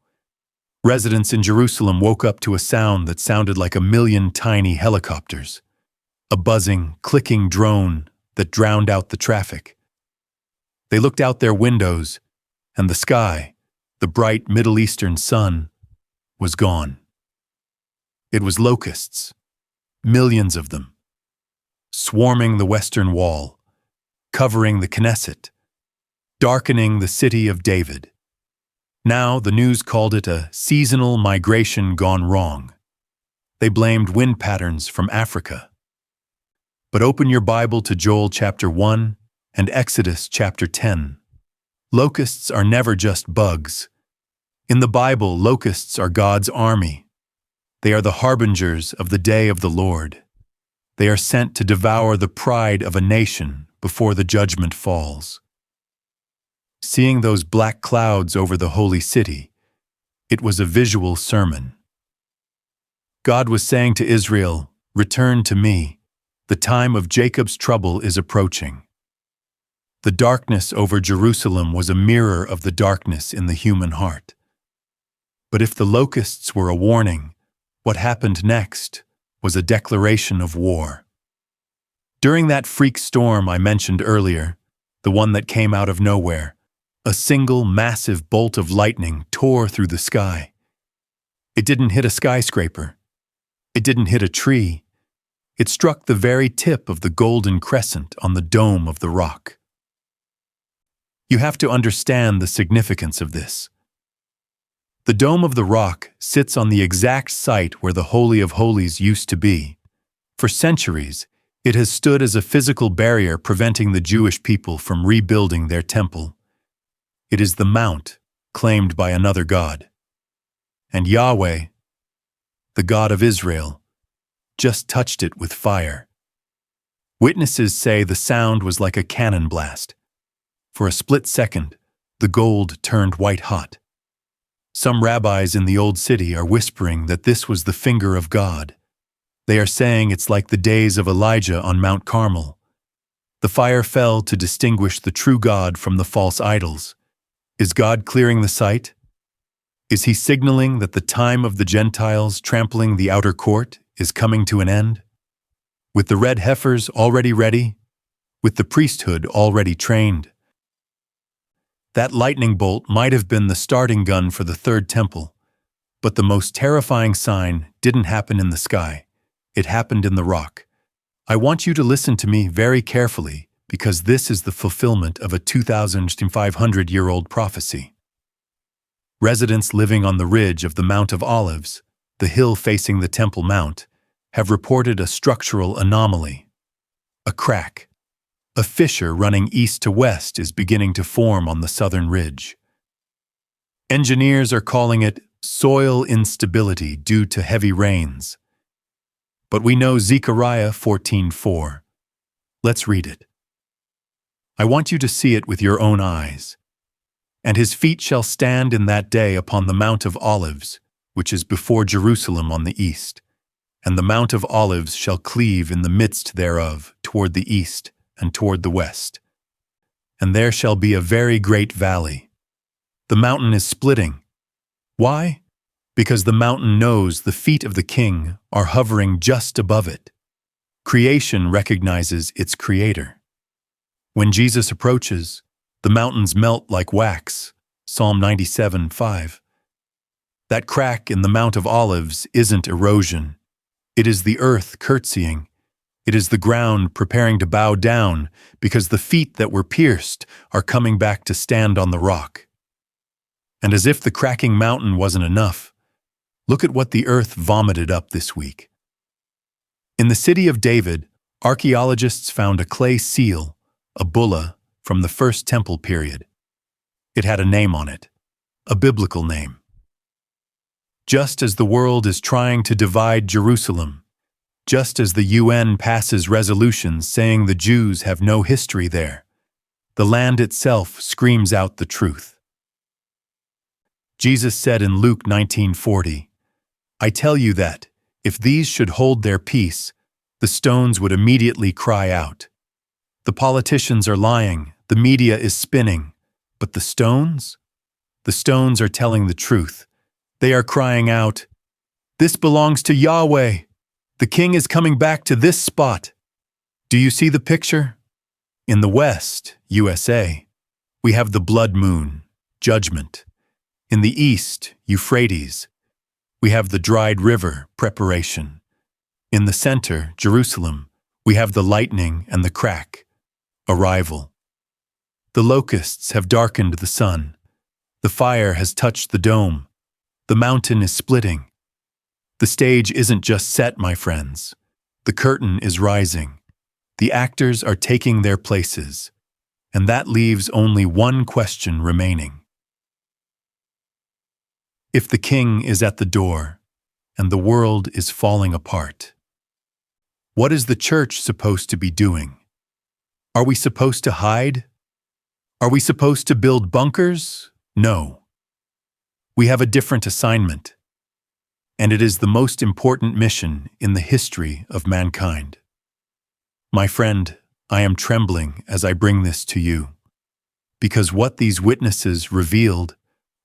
Residents in Jerusalem woke up to a sound that sounded like a million tiny helicopters, a buzzing, clicking drone that drowned out the traffic. They looked out their windows, and the sky, the bright Middle Eastern sun, was gone. It was locusts, millions of them, swarming the Western Wall, covering the Knesset, darkening the city of David. Now the news called it a seasonal migration gone wrong. They blamed wind patterns from Africa. But open your Bible to Joel chapter 1 and Exodus chapter 10. Locusts are never just bugs. In the Bible, locusts are God's army. They are the harbingers of the day of the Lord. They are sent to devour the pride of a nation before the judgment falls. Seeing those black clouds over the holy city, it was a visual sermon. God was saying to Israel, "Return to me. The time of Jacob's trouble is approaching." The darkness over Jerusalem was a mirror of the darkness in the human heart. But if the locusts were a warning, what happened next was a declaration of war. During that freak storm I mentioned earlier, the one that came out of nowhere, a single massive bolt of lightning tore through the sky. It didn't hit a skyscraper. It didn't hit a tree. It struck the very tip of the golden crescent on the dome of the rock. You have to understand the significance of this. The dome of the rock sits on the exact site where the Holy of Holies used to be. For centuries, it has stood as a physical barrier preventing the Jewish people from rebuilding their temple. It is the mount claimed by another god. And Yahweh, the God of Israel, just touched it with fire. Witnesses say the sound was like a cannon blast. For a split second, the gold turned white hot. Some rabbis in the old city are whispering that this was the finger of God. They are saying it's like the days of Elijah on Mount Carmel. The fire fell to distinguish the true God from the false idols. Is God clearing the site? Is he signaling that the time of the Gentiles trampling the outer court is coming to an end? With the red heifers already ready? With the priesthood already trained? That lightning bolt might have been the starting gun for the third temple, but the most terrifying sign didn't happen in the sky. It happened in the rock. I want you to listen to me very carefully, because this is the fulfillment of a 2,500-year-old prophecy. Residents living on the ridge of the Mount of Olives, the hill facing the Temple Mount, have reported a structural anomaly. A crack. A fissure running east to west is beginning to form on the southern ridge. Engineers are calling it soil instability due to heavy rains. But we know Zechariah 14:4. Let's read it. I want you to see it with your own eyes. And his feet shall stand in that day upon the Mount of Olives, which is before Jerusalem on the east. And the Mount of Olives shall cleave in the midst thereof toward the east and toward the west. And there shall be a very great valley. The mountain is splitting. Why? Because the mountain knows the feet of the king are hovering just above it. Creation recognizes its creator. When Jesus approaches, the mountains melt like wax. Psalm 97:5. That crack in the Mount of Olives isn't erosion. It is the earth curtsying. It is the ground preparing to bow down because the feet that were pierced are coming back to stand on the rock. And as if the cracking mountain wasn't enough, look at what the earth vomited up this week. In the city of David, archaeologists found a clay seal, a bulla, from the first temple period. It had a name on it, a biblical name. Just as the world is trying to divide Jerusalem, just as the UN passes resolutions saying the Jews have no history there, the land itself screams out the truth. Jesus said in Luke 19:40, I tell you that, if these should hold their peace, the stones would immediately cry out. The politicians are lying, the media is spinning, but the stones? The stones are telling the truth. They are crying out, this belongs to Yahweh. The king is coming back to this spot. Do you see the picture? In the West, USA, we have the blood moon, judgment. In the East, Euphrates, we have the dried river, preparation. In the center, Jerusalem, we have the lightning and the crack, arrival. The locusts have darkened the sun. The fire has touched the dome. The mountain is splitting. The stage isn't just set, my friends. The curtain is rising. The actors are taking their places. And that leaves only one question remaining. If the king is at the door, and the world is falling apart, what is the church supposed to be doing? Are we supposed to hide? Are we supposed to build bunkers? No. We have a different assignment, and it is the most important mission in the history of mankind. My friend, I am trembling as I bring this to you, because what these witnesses revealed,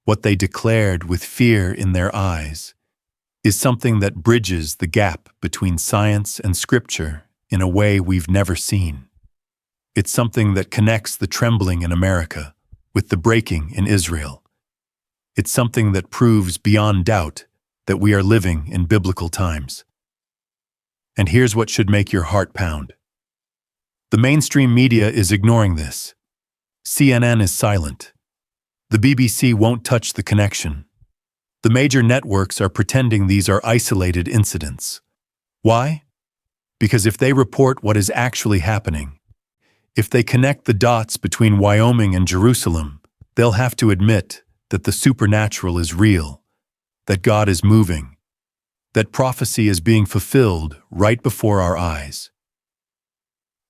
what they declared with fear in their eyes, is something that bridges the gap between science and scripture in a way we've never seen. It's something that connects the trembling in America with the breaking in Israel. It's something that proves beyond doubt that we are living in biblical times. And here's what should make your heart pound. The mainstream media is ignoring this. CNN is silent. The BBC won't touch the connection. The major networks are pretending these are isolated incidents. Why? Because if they report what is actually happening, if they connect the dots between Wyoming and Jerusalem, they'll have to admit that the supernatural is real, that God is moving, that prophecy is being fulfilled right before our eyes.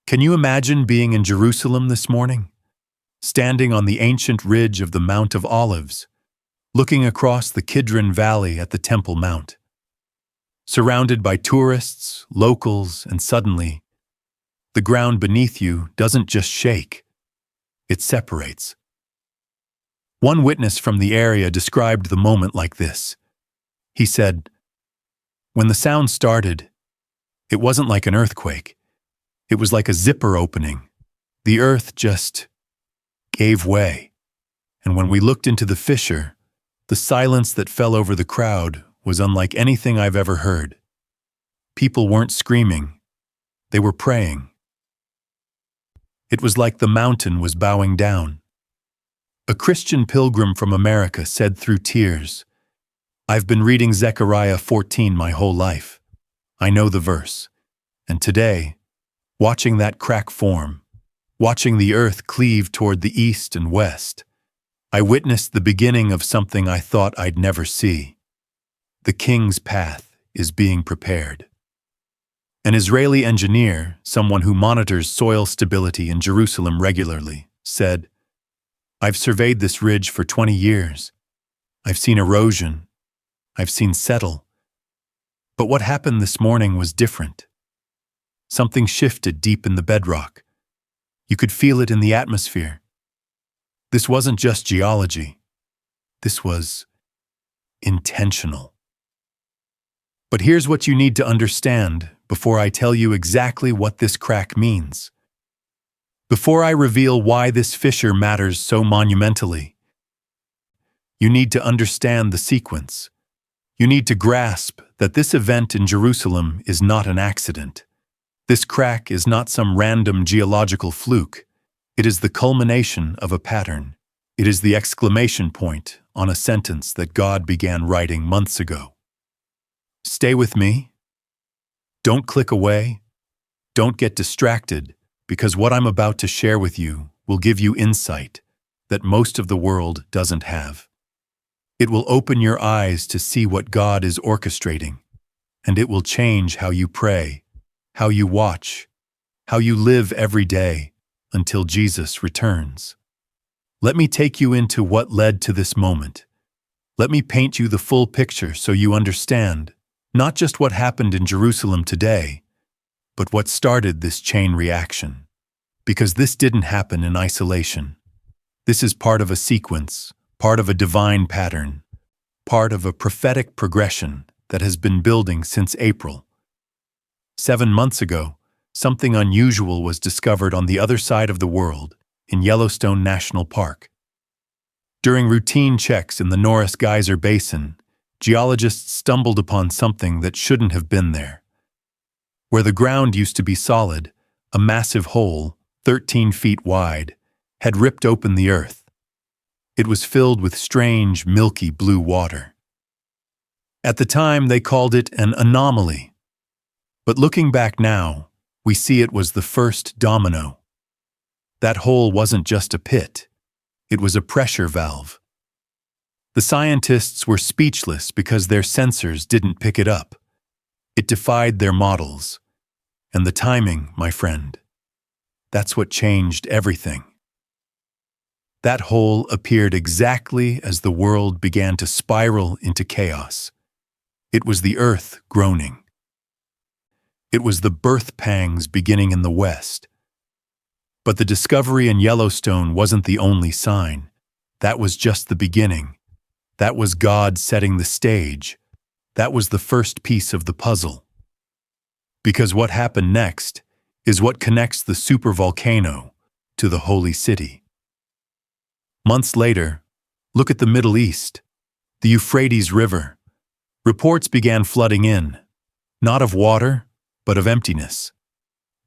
Can you imagine being in Jerusalem this morning? Standing on the ancient ridge of the Mount of Olives, looking across the Kidron Valley at the Temple Mount, surrounded by tourists, locals, and suddenly, the ground beneath you doesn't just shake, it separates. One witness from the area described the moment like this. He said, "When the sound started, it wasn't like an earthquake. It was like a zipper opening. The earth just gave way. And when we looked into the fissure, the silence that fell over the crowd was unlike anything I've ever heard. People weren't screaming. They were praying. It was like the mountain was bowing down." A Christian pilgrim from America said through tears, "I've been reading Zechariah 14 my whole life. I know the verse. And today, watching that crack form, watching the earth cleave toward the east and west, I witnessed the beginning of something I thought I'd never see. The king's path is being prepared." An Israeli engineer, someone who monitors soil stability in Jerusalem regularly, said, "I've surveyed this ridge for 20 years. I've seen erosion. I've seen settle. But what happened this morning was different. Something shifted deep in the bedrock. You could feel it in the atmosphere. This wasn't just geology. This was intentional." But here's what you need to understand before I tell you exactly what this crack means. Before I reveal why this fissure matters so monumentally, you need to understand the sequence. You need to grasp that this event in Jerusalem is not an accident. This crack is not some random geological fluke. It is the culmination of a pattern. It is the exclamation point on a sentence that God began writing months ago. Stay with me. Don't click away. Don't get distracted, because what I'm about to share with you will give you insight that most of the world doesn't have. It will open your eyes to see what God is orchestrating, and it will change how you pray, how you watch, how you live every day until Jesus returns. Let me take you into what led to this moment. Let me paint you the full picture so you understand not just what happened in Jerusalem today, but what started this chain reaction. Because this didn't happen in isolation. This is part of a sequence, part of a divine pattern, part of a prophetic progression that has been building since April. 7 months ago, something unusual was discovered on the other side of the world, in Yellowstone National Park. During routine checks in the Norris Geyser Basin, geologists stumbled upon something that shouldn't have been there. Where the ground used to be solid, a massive hole, 13 feet wide, had ripped open the earth. It was filled with strange, milky blue water. At the time, they called it an anomaly. But looking back now, we see it was the first domino. That hole wasn't just a pit. It was a pressure valve. The scientists were speechless because their sensors didn't pick it up. It defied their models. And the timing, my friend, that's what changed everything. That hole appeared exactly as the world began to spiral into chaos. It was the earth groaning. It was the birth pangs beginning in the West. But the discovery in Yellowstone wasn't the only sign. That was just the beginning. That was God setting the stage. That was the first piece of the puzzle. Because what happened next is what connects the supervolcano to the holy city. Months later, look at the Middle East, the Euphrates River. Reports began flooding in, not of water, but of emptiness.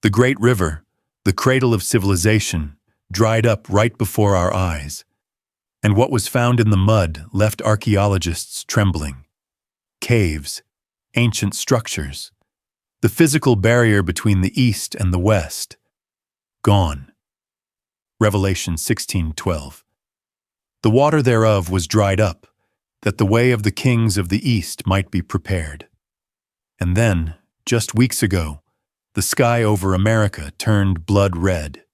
The great river, the cradle of civilization, dried up right before our eyes. And what was found in the mud left archaeologists trembling. Caves, ancient structures, the physical barrier between the East and the West, gone. Revelation 16:12. The water thereof was dried up, that the way of the kings of the East might be prepared. And then, just weeks ago, the sky over America turned blood red.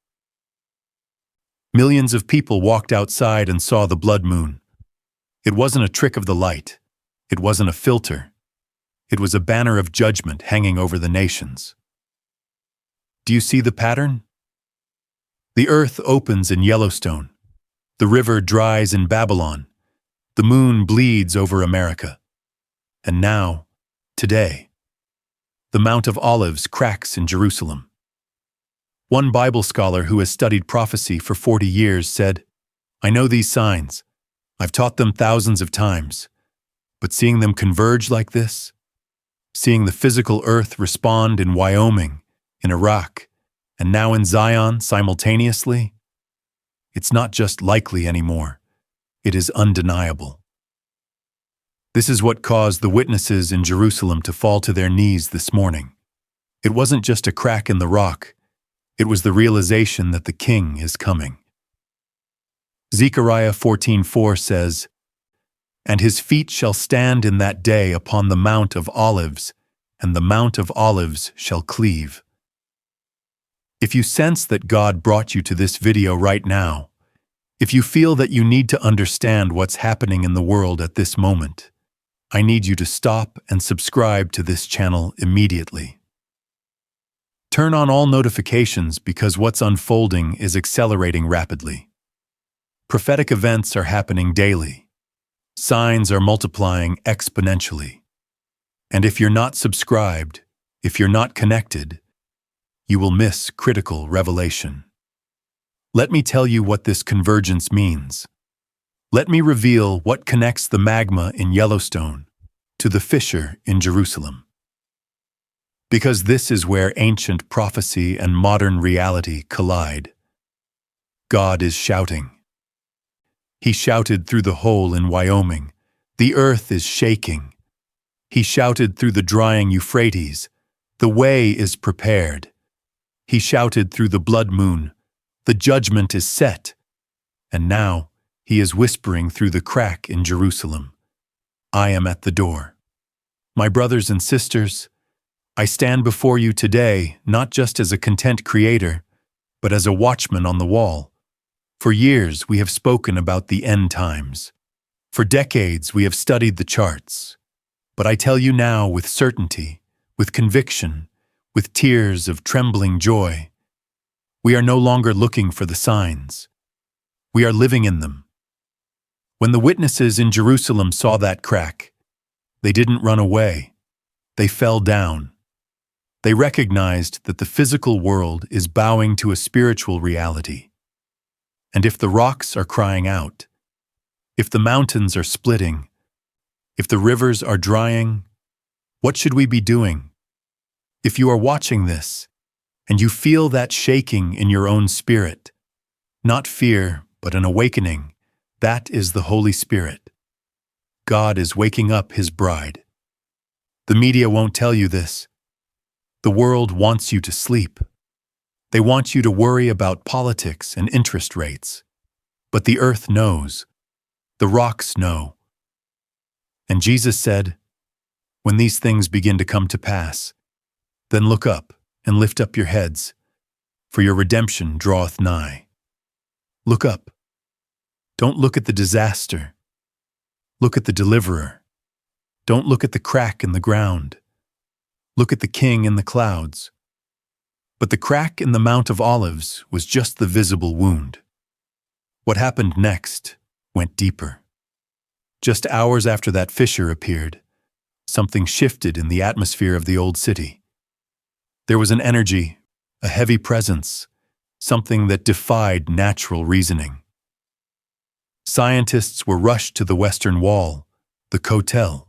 Millions of people walked outside and saw the blood moon. It wasn't a trick of the light. It wasn't a filter. It was a banner of judgment hanging over the nations. Do you see the pattern? The earth opens in Yellowstone. The river dries in Babylon. The moon bleeds over America. And now, today, the Mount of Olives cracks in Jerusalem. One Bible scholar who has studied prophecy for 40 years said, "I know these signs. I've taught them thousands of times. But seeing them converge like this, seeing the physical earth respond in Wyoming, in Iraq, and now in Zion simultaneously, it's not just likely anymore. It is undeniable." This is what caused the witnesses in Jerusalem to fall to their knees this morning. It wasn't just a crack in the rock. It was the realization that the King is coming. Zechariah 14:4 says, "And his feet shall stand in that day upon the Mount of Olives, and the Mount of Olives shall cleave." If you sense that God brought you to this video right now, if you feel that you need to understand what's happening in the world at this moment, I need you to stop and subscribe to this channel immediately. Turn on all notifications because what's unfolding is accelerating rapidly. Prophetic events are happening daily. Signs are multiplying exponentially. And if you're not subscribed, if you're not connected, you will miss critical revelation. Let me tell you what this convergence means. Let me reveal what connects the magma in Yellowstone to the fissure in Jerusalem. Because this is where ancient prophecy and modern reality collide. God is shouting. He shouted through the hole in Wyoming. The earth is shaking. He shouted through the drying Euphrates. The way is prepared. He shouted through the blood moon. The judgment is set. And now, he is whispering through the crack in Jerusalem. I am at the door. My brothers and sisters, I stand before you today not just as a content creator, but as a watchman on the wall. For years, we have spoken about the end times. For decades, we have studied the charts. But I tell you now with certainty, with conviction, with tears of trembling joy, we are no longer looking for the signs. We are living in them. When the witnesses in Jerusalem saw that crack, they didn't run away. They fell down. They recognized that the physical world is bowing to a spiritual reality. And if the rocks are crying out, if the mountains are splitting, if the rivers are drying, what should we be doing? If you are watching this, and you feel that shaking in your own spirit, not fear, but an awakening, that is the Holy Spirit. God is waking up His bride. The media won't tell you this. The world wants you to sleep. They want you to worry about politics and interest rates. But the earth knows. The rocks know. And Jesus said, "When these things begin to come to pass, then look up and lift up your heads, for your redemption draweth nigh." Look up. Don't look at the disaster. Look at the deliverer. Don't look at the crack in the ground. Look at the King in the clouds. But the crack in the Mount of Olives was just the visible wound. What happened next went deeper. Just hours after that fissure appeared, something shifted in the atmosphere of the old city. There was an energy, a heavy presence, something that defied natural reasoning. Scientists were rushed to the Western Wall, the Kotel.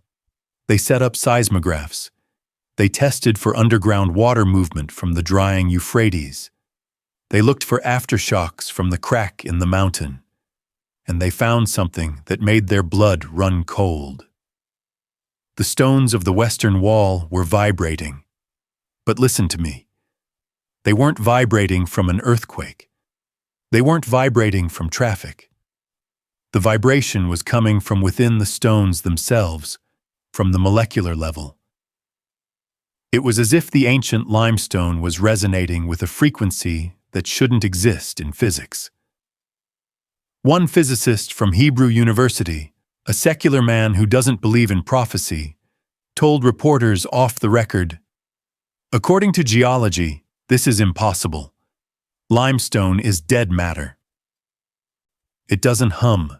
They set up seismographs. They tested for underground water movement from the drying Euphrates. They looked for aftershocks from the crack in the mountain. And they found something that made their blood run cold. The stones of the Western Wall were vibrating. But listen to me. They weren't vibrating from an earthquake. They weren't vibrating from traffic. The vibration was coming from within the stones themselves, from the molecular level. It was as if the ancient limestone was resonating with a frequency that shouldn't exist in physics. One physicist from Hebrew University, a secular man who doesn't believe in prophecy, told reporters off the record, "According to geology, this is impossible. Limestone is dead matter." It doesn't hum.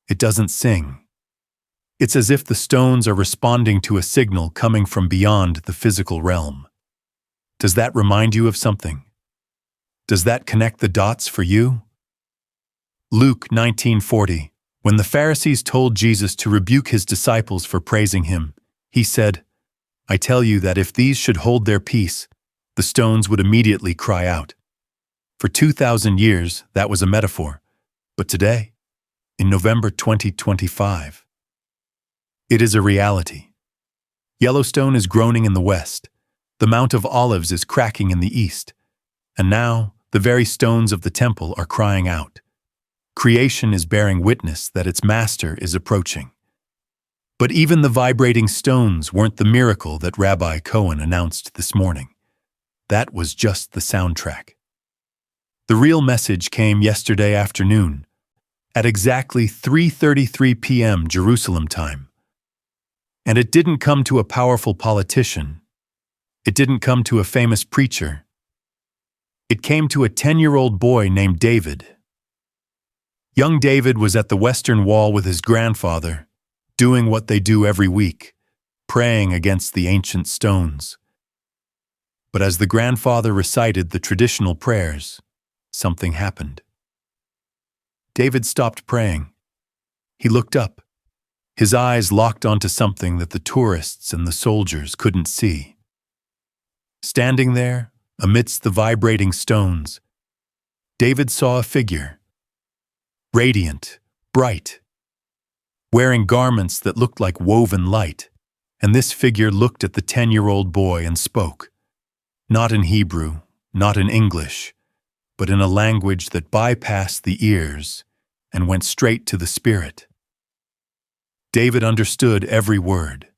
It doesn't sing. It's as if the stones are responding to a signal coming from beyond the physical realm. Does that remind you of something? Does that connect the dots for you? Luke 19:40. When the Pharisees told Jesus to rebuke his disciples for praising him, he said, "I tell you that if these should hold their peace, the stones would immediately cry out." For 2,000 years, that was a metaphor. But today, in November 2025, it is a reality. Yellowstone is groaning in the west, the Mount of Olives is cracking in the east, and now the very stones of the temple are crying out. Creation is bearing witness that its master is approaching. But even the vibrating stones weren't the miracle that Rabbi Cohen announced this morning. That was just the soundtrack. The real message came yesterday afternoon, at exactly 3:33 p.m. Jerusalem time. And it didn't come to a powerful politician. It didn't come to a famous preacher. It came to a 10-year-old boy named David. Young David was at the Western Wall with his grandfather, doing what they do every week, praying against the ancient stones. But as the grandfather recited the traditional prayers, something happened. David stopped praying. He looked up. His eyes locked onto something that the tourists and the soldiers couldn't see. Standing there, amidst the vibrating stones, David saw a figure. Radiant, bright, wearing garments that looked like woven light, and this figure looked at the 10-year-old boy and spoke, not in Hebrew, not in English, but in a language that bypassed the ears and went straight to the spirit. David understood every word.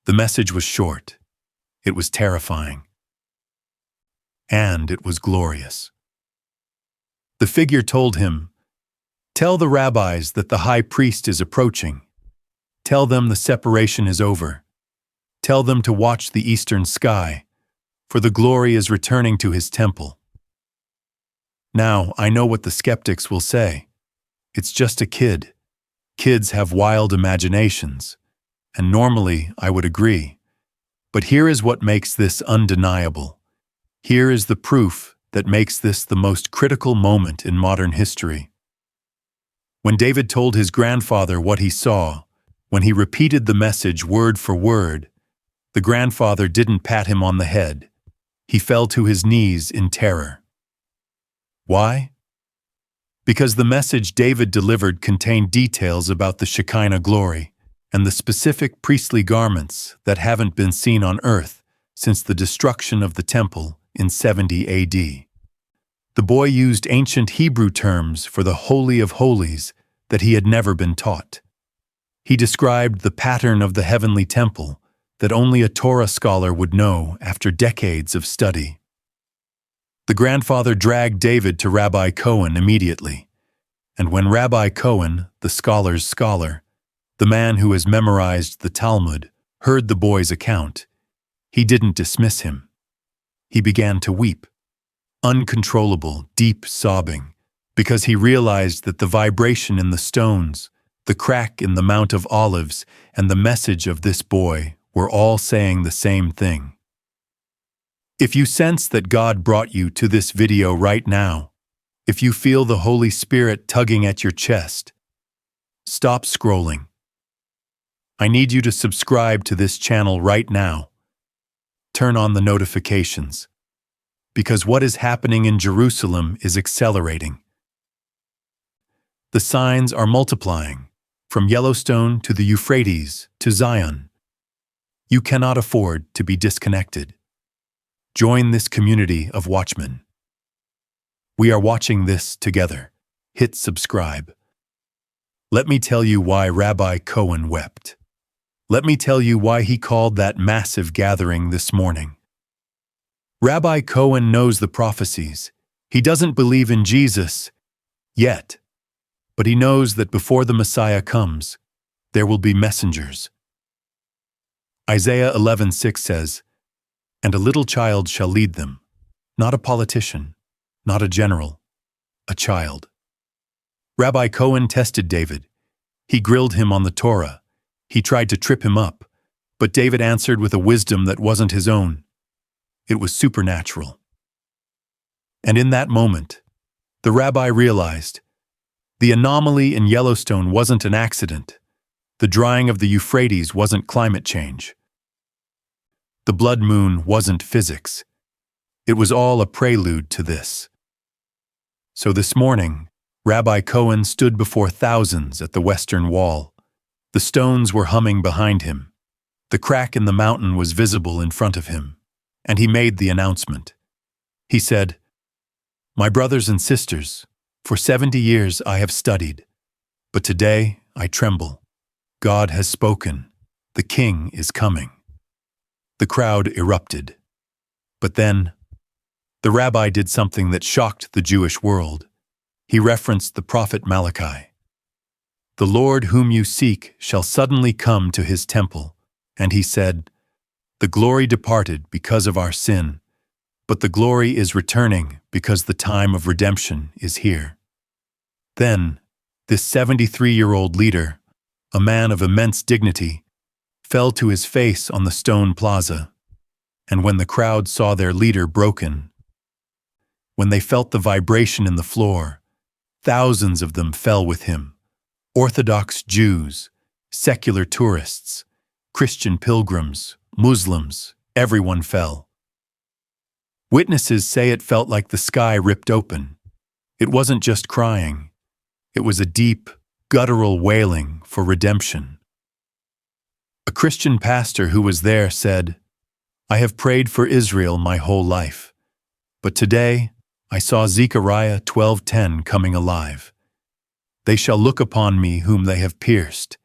The message was short. It was terrifying. And it was glorious. The figure told him, "Tell the rabbis that the high priest is approaching. Tell them the separation is over. Tell them to watch the eastern sky, for the glory is returning to his temple." Now, I know what the skeptics will say. It's just a kid. Kids have wild imaginations, and normally I would agree. But here is what makes this undeniable. Here is the proof that makes this the most critical moment in modern history. When David told his grandfather what he saw, when he repeated the message word for word, the grandfather didn't pat him on the head. He fell to his knees in terror. Why? Because the message David delivered contained details about the Shekinah glory and the specific priestly garments that haven't been seen on earth since the destruction of the temple in 70 AD. The boy used ancient Hebrew terms for the Holy of Holies that he had never been taught. He described the pattern of the heavenly temple that only a Torah scholar would know after decades of study. The grandfather dragged David to Rabbi Cohen immediately, and when Rabbi Cohen, the scholar's scholar, the man who has memorized the Talmud, heard the boy's account, he didn't dismiss him. He began to weep, uncontrollable, deep sobbing, because he realized that the vibration in the stones, the crack in the Mount of Olives, and the message of this boy were all saying the same thing. If you sense that God brought you to this video right now, if you feel the Holy Spirit tugging at your chest, stop scrolling. I need you to subscribe to this channel right now. Turn on the notifications, because what is happening in Jerusalem is accelerating. The signs are multiplying, from Yellowstone to the Euphrates to Zion. You cannot afford to be disconnected. Join this community of watchmen. We are watching this together. Hit subscribe. Let me tell you why Rabbi Cohen wept. Let me tell you why he called that massive gathering this morning. Rabbi Cohen knows the prophecies. He doesn't believe in Jesus yet, but he knows that before the Messiah comes, there will be messengers. Isaiah 11:6 says, "And a little child shall lead them," not a politician, not a general, a child. Rabbi Cohen tested David. He grilled him on the Torah. He tried to trip him up, but David answered with a wisdom that wasn't his own. It was supernatural. And in that moment, the rabbi realized the anomaly in Yellowstone wasn't an accident. The drying of the Euphrates wasn't climate change. The blood moon wasn't physics. It was all a prelude to this. So this morning, Rabbi Cohen stood before thousands at the Western Wall. The stones were humming behind him. The crack in the mountain was visible in front of him, and he made the announcement. He said, "My brothers and sisters, for 70 years I have studied, but today I tremble. God has spoken. The King is coming." The crowd erupted. But then, the rabbi did something that shocked the Jewish world. He referenced the prophet Malachi. "The Lord whom you seek shall suddenly come to his temple." And he said, "The glory departed because of our sin, but the glory is returning because the time of redemption is here." Then, this 73-year-old leader, a man of immense dignity, fell to his face on the stone plaza. And when the crowd saw their leader broken, when they felt the vibration in the floor, thousands of them fell with him. Orthodox Jews, secular tourists, Christian pilgrims, Muslims, everyone fell. Witnesses say it felt like the sky ripped open. It wasn't just crying. It was a deep, guttural wailing for redemption. A Christian pastor who was there said, "I have prayed for Israel my whole life, but today I saw Zechariah 12:10 coming alive. They shall look upon me whom they have pierced,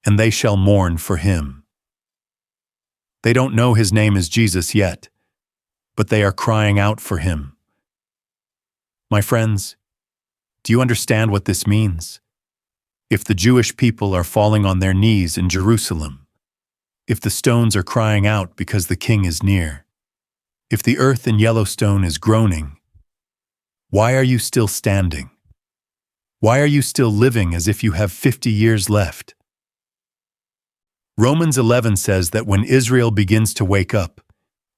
and they shall mourn for him." They don't know his name is Jesus yet, but they are crying out for him. My friends, do you understand what this means? If the Jewish people are falling on their knees in Jerusalem, if the stones are crying out because the King is near, if the earth in Yellowstone is groaning, why are you still standing? Why are you still living as if you have 50 years left? Romans 11 says that when Israel begins to wake up,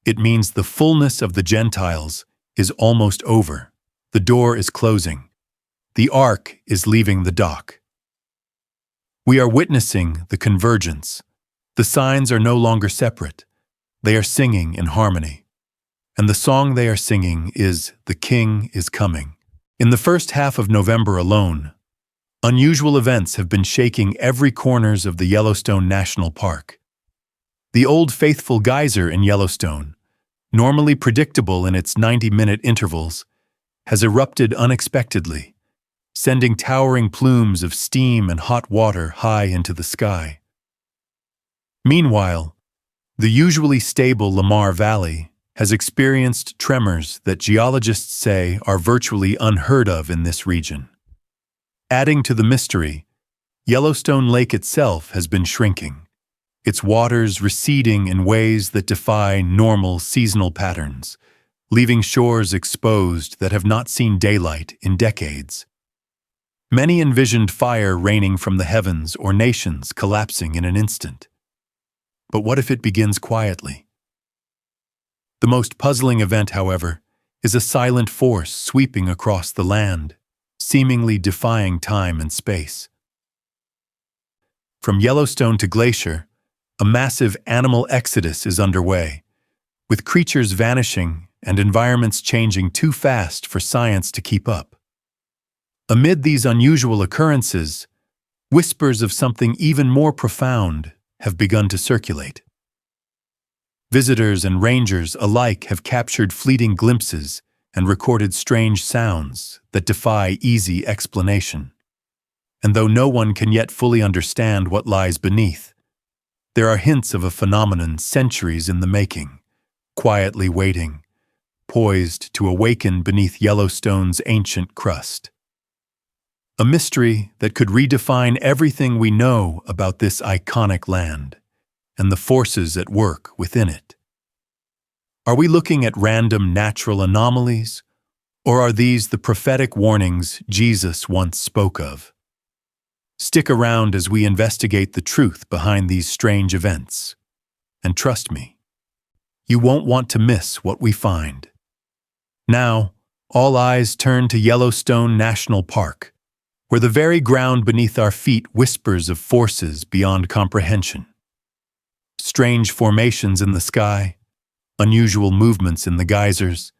it means the fullness of the Gentiles is almost over. The door is closing. The ark is leaving the dock. We are witnessing the convergence. The signs are no longer separate. They are singing in harmony. And the song they are singing is "The King is Coming." In the first half of November alone, unusual events have been shaking every corners of the Yellowstone National Park. The Old Faithful geyser in Yellowstone, normally predictable in its 90-minute intervals, has erupted unexpectedly, sending towering plumes of steam and hot water high into the sky. Meanwhile, the usually stable Lamar Valley has experienced tremors that geologists say are virtually unheard of in this region. Adding to the mystery, Yellowstone Lake itself has been shrinking, its waters receding in ways that defy normal seasonal patterns, leaving shores exposed that have not seen daylight in decades. Many envisioned fire raining from the heavens or nations collapsing in an instant. But what if it begins quietly? The most puzzling event, however, is a silent force sweeping across the land, seemingly defying time and space. From Yellowstone to Glacier, a massive animal exodus is underway, with creatures vanishing and environments changing too fast for science to keep up. Amid these unusual occurrences, whispers of something even more profound have begun to circulate. Visitors and rangers alike have captured fleeting glimpses and recorded strange sounds that defy easy explanation. And though no one can yet fully understand what lies beneath, there are hints of a phenomenon centuries in the making, quietly waiting, poised to awaken beneath Yellowstone's ancient crust. A mystery that could redefine everything we know about this iconic land and the forces at work within it. Are we looking at random natural anomalies, Or are these the prophetic warnings Jesus once spoke of? Stick around as we investigate the truth behind these strange events. And trust me, you won't want to miss what we find. Now, all eyes turn to Yellowstone National Park, where the very ground beneath our feet whispers of forces beyond comprehension. Strange formations in the sky, unusual movements in the geysers,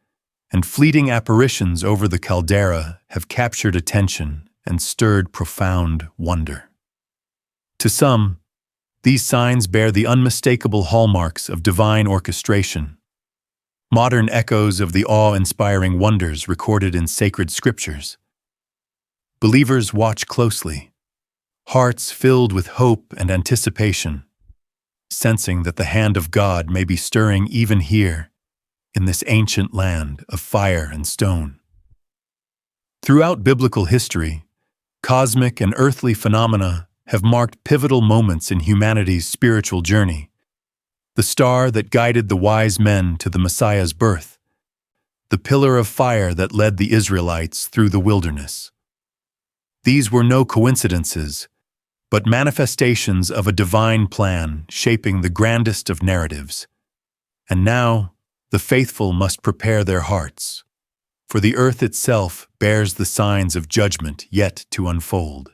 and fleeting apparitions over the caldera have captured attention and stirred profound wonder. To some, these signs bear the unmistakable hallmarks of divine orchestration, modern echoes of the awe-inspiring wonders recorded in sacred scriptures. Believers watch closely, hearts filled with hope and anticipation, sensing that the hand of God may be stirring even here, in this ancient land of fire and stone. Throughout biblical history, cosmic and earthly phenomena have marked pivotal moments in humanity's spiritual journey. The star that guided the wise men to the Messiah's birth, the pillar of fire that led the Israelites through the wilderness. These were no coincidences, but manifestations of a divine plan shaping the grandest of narratives. And now, the faithful must prepare their hearts, for the earth itself bears the signs of judgment yet to unfold.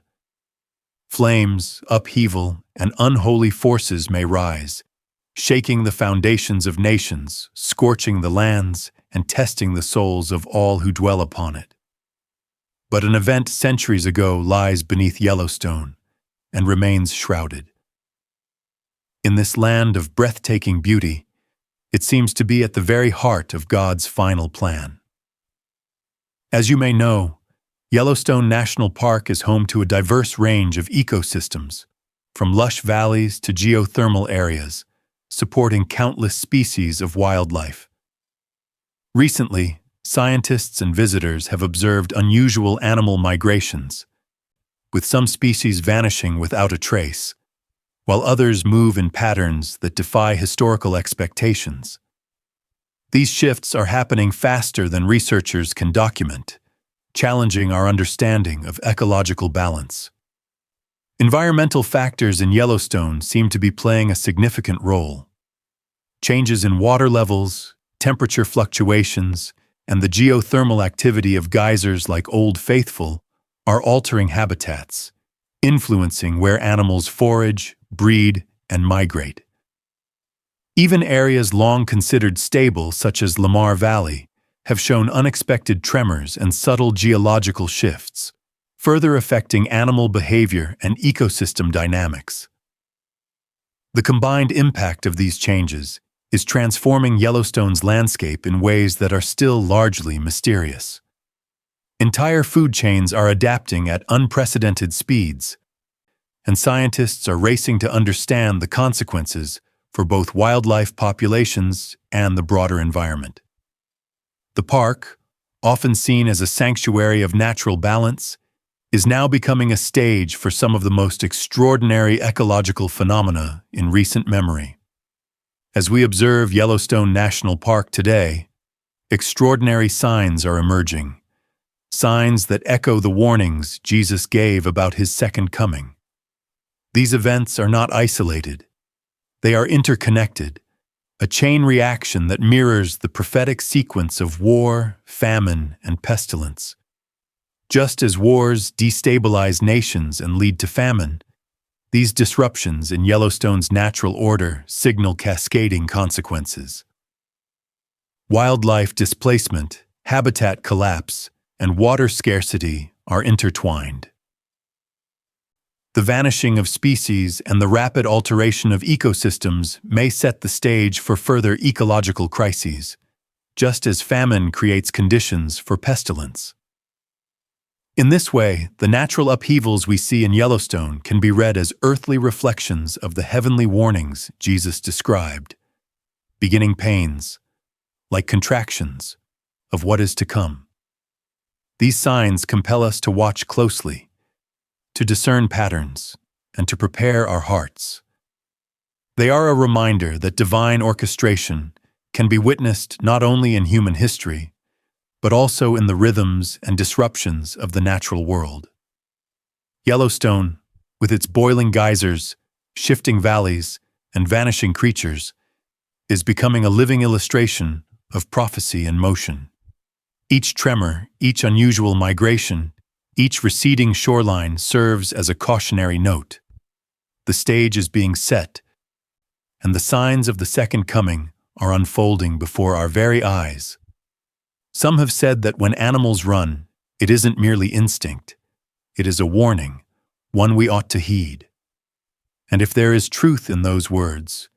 Flames, upheaval, and unholy forces may rise, shaking the foundations of nations, scorching the lands, and testing the souls of all who dwell upon it. But an event centuries ago lies beneath Yellowstone and remains shrouded. In this land of breathtaking beauty, it seems to be at the very heart of God's final plan. As you may know, Yellowstone National Park is home to a diverse range of ecosystems, from lush valleys to geothermal areas, supporting countless species of wildlife. Recently, scientists and visitors have observed unusual animal migrations, with some species vanishing without a trace, while others move in patterns that defy historical expectations. These shifts are happening faster than researchers can document, challenging our understanding of ecological balance. Environmental factors in Yellowstone seem to be playing a significant role. Changes in water levels, temperature fluctuations, and the geothermal activity of geysers like Old Faithful are altering habitats, influencing where animals forage, breed, and migrate. Even areas long considered stable, such as Lamar Valley, have shown unexpected tremors and subtle geological shifts, further affecting animal behavior and ecosystem dynamics. The combined impact of these changes is transforming Yellowstone's landscape in ways that are still largely mysterious. Entire food chains are adapting at unprecedented speeds, and scientists are racing to understand the consequences for both wildlife populations and the broader environment. The park, often seen as a sanctuary of natural balance, is now becoming a stage for some of the most extraordinary ecological phenomena in recent memory. As we observe Yellowstone National Park today, extraordinary signs are emerging, signs that echo the warnings Jesus gave about his second coming. These events are not isolated. They are interconnected, a chain reaction that mirrors the prophetic sequence of war, famine, and pestilence. Just as wars destabilize nations and lead to famine, these disruptions in Yellowstone's natural order signal cascading consequences. Wildlife displacement, habitat collapse, and water scarcity are intertwined. The vanishing of species and the rapid alteration of ecosystems may set the stage for further ecological crises, just as famine creates conditions for pestilence. In this way, the natural upheavals we see in Yellowstone can be read as earthly reflections of the heavenly warnings Jesus described, beginning pains, like contractions, of what is to come. These signs compel us to watch closely, to discern patterns, and to prepare our hearts. They are a reminder that divine orchestration can be witnessed not only in human history, but also in the rhythms and disruptions of the natural world. Yellowstone, with its boiling geysers, shifting valleys, and vanishing creatures, is becoming a living illustration of prophecy in motion. Each tremor, each unusual migration, each receding shoreline serves as a cautionary note. The stage is being set, and the signs of the second coming are unfolding before our very eyes. Some have said that when animals run, it isn't merely instinct. It is a warning, one we ought to heed. And if there is truth in those words,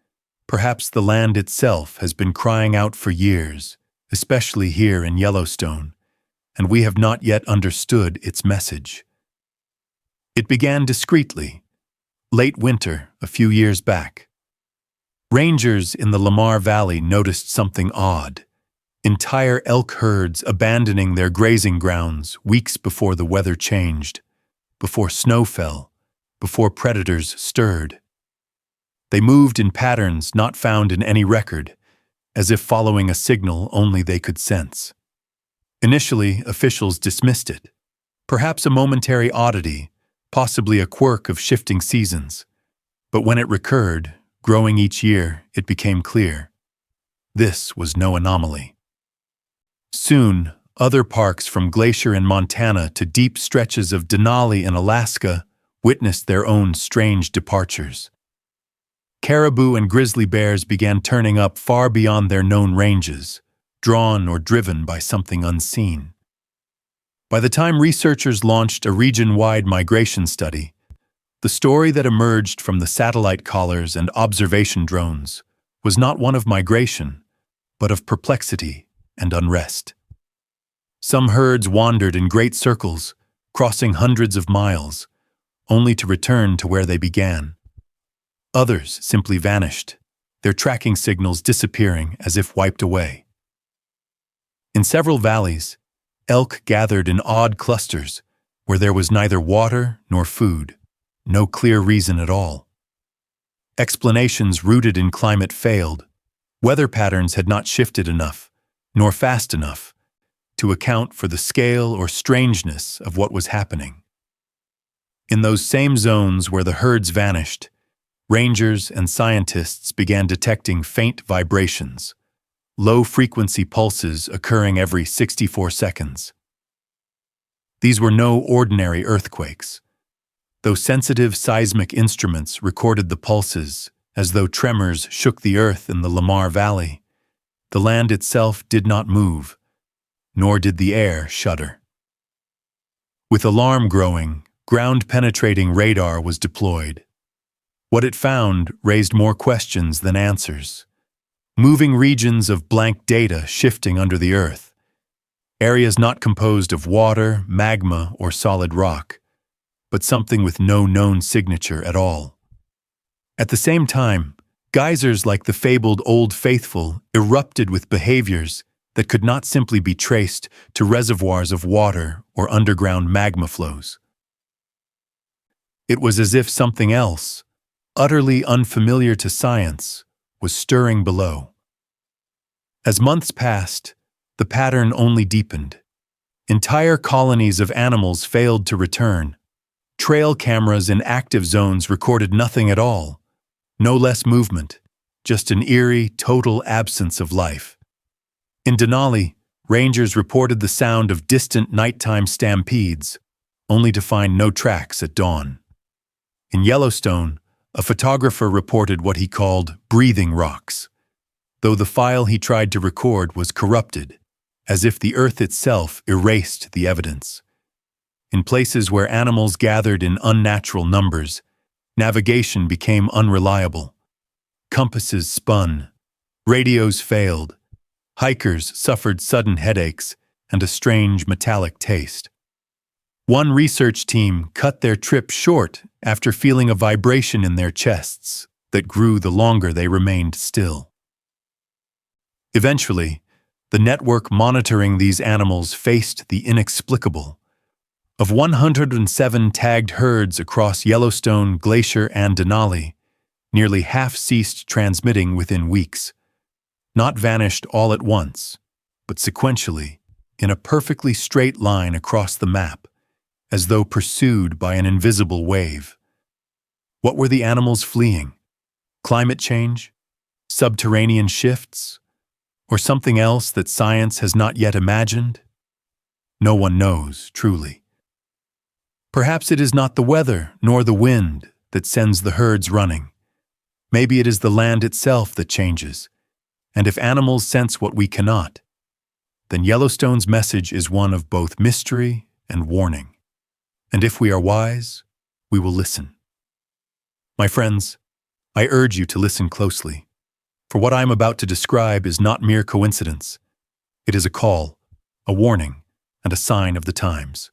perhaps the land itself has been crying out for years, especially here in Yellowstone, and we have not yet understood its message. It began discreetly, late winter a few years back. Rangers in the Lamar Valley noticed something odd. Entire elk herds abandoning their grazing grounds weeks before the weather changed, before snow fell, before predators stirred. They moved in patterns not found in any record, as if following a signal only they could sense. Initially, officials dismissed it, perhaps a momentary oddity, possibly a quirk of shifting seasons. But when it recurred, growing each year, it became clear. This was no anomaly. Soon, other parks from Glacier in Montana to deep stretches of Denali in Alaska witnessed their own strange departures. Caribou and grizzly bears began turning up far beyond their known ranges, drawn or driven by something unseen. By the time researchers launched a region-wide migration study, the story that emerged from the satellite collars and observation drones was not one of migration, but of perplexity and unrest. Some herds wandered in great circles, crossing hundreds of miles, only to return to where they began. Others simply vanished, their tracking signals disappearing as if wiped away. In several valleys, elk gathered in odd clusters where there was neither water nor food, no clear reason at all. Explanations rooted in climate failed. Weather patterns had not shifted enough, nor fast enough, to account for the scale or strangeness of what was happening. In those same zones where the herds vanished, rangers and scientists began detecting faint vibrations, low-frequency pulses occurring every 64 seconds. These were no ordinary earthquakes. Though sensitive seismic instruments recorded the pulses as though tremors shook the earth in the Lamar Valley, the land itself did not move, nor did the air shudder. With alarm growing, ground-penetrating radar was deployed. What it found raised more questions than answers. Moving regions of blank data shifting under the earth. Areas not composed of water, magma, or solid rock, but something with no known signature at all. At the same time, geysers like the fabled Old Faithful erupted with behaviors that could not simply be traced to reservoirs of water or underground magma flows. It was as if something else, utterly unfamiliar to science, was stirring below. As months passed, the pattern only deepened. Entire colonies of animals failed to return. Trail cameras in active zones recorded nothing at all. No less movement, just an eerie, total absence of life. In Denali, rangers reported the sound of distant nighttime stampedes, only to find no tracks at dawn. In Yellowstone, a photographer reported what he called breathing rocks, though the file he tried to record was corrupted, as if the earth itself erased the evidence. In places where animals gathered in unnatural numbers, navigation became unreliable. Compasses spun, radios failed, hikers suffered sudden headaches and a strange metallic taste. One research team cut their trip short after feeling a vibration in their chests that grew the longer they remained still. Eventually, the network monitoring these animals faced the inexplicable. Of 107 tagged herds across Yellowstone, Glacier, and Denali, nearly half ceased transmitting within weeks. Not vanished all at once, but sequentially, in a perfectly straight line across the map, as though pursued by an invisible wave. What were the animals fleeing? Climate change? Subterranean shifts? Or something else that science has not yet imagined? No one knows, truly. Perhaps it is not the weather nor the wind that sends the herds running. Maybe it is the land itself that changes. And if animals sense what we cannot, then Yellowstone's message is one of both mystery and warning. And if we are wise, we will listen. My friends, I urge you to listen closely, for what I am about to describe is not mere coincidence. It is a call, a warning, and a sign of the times.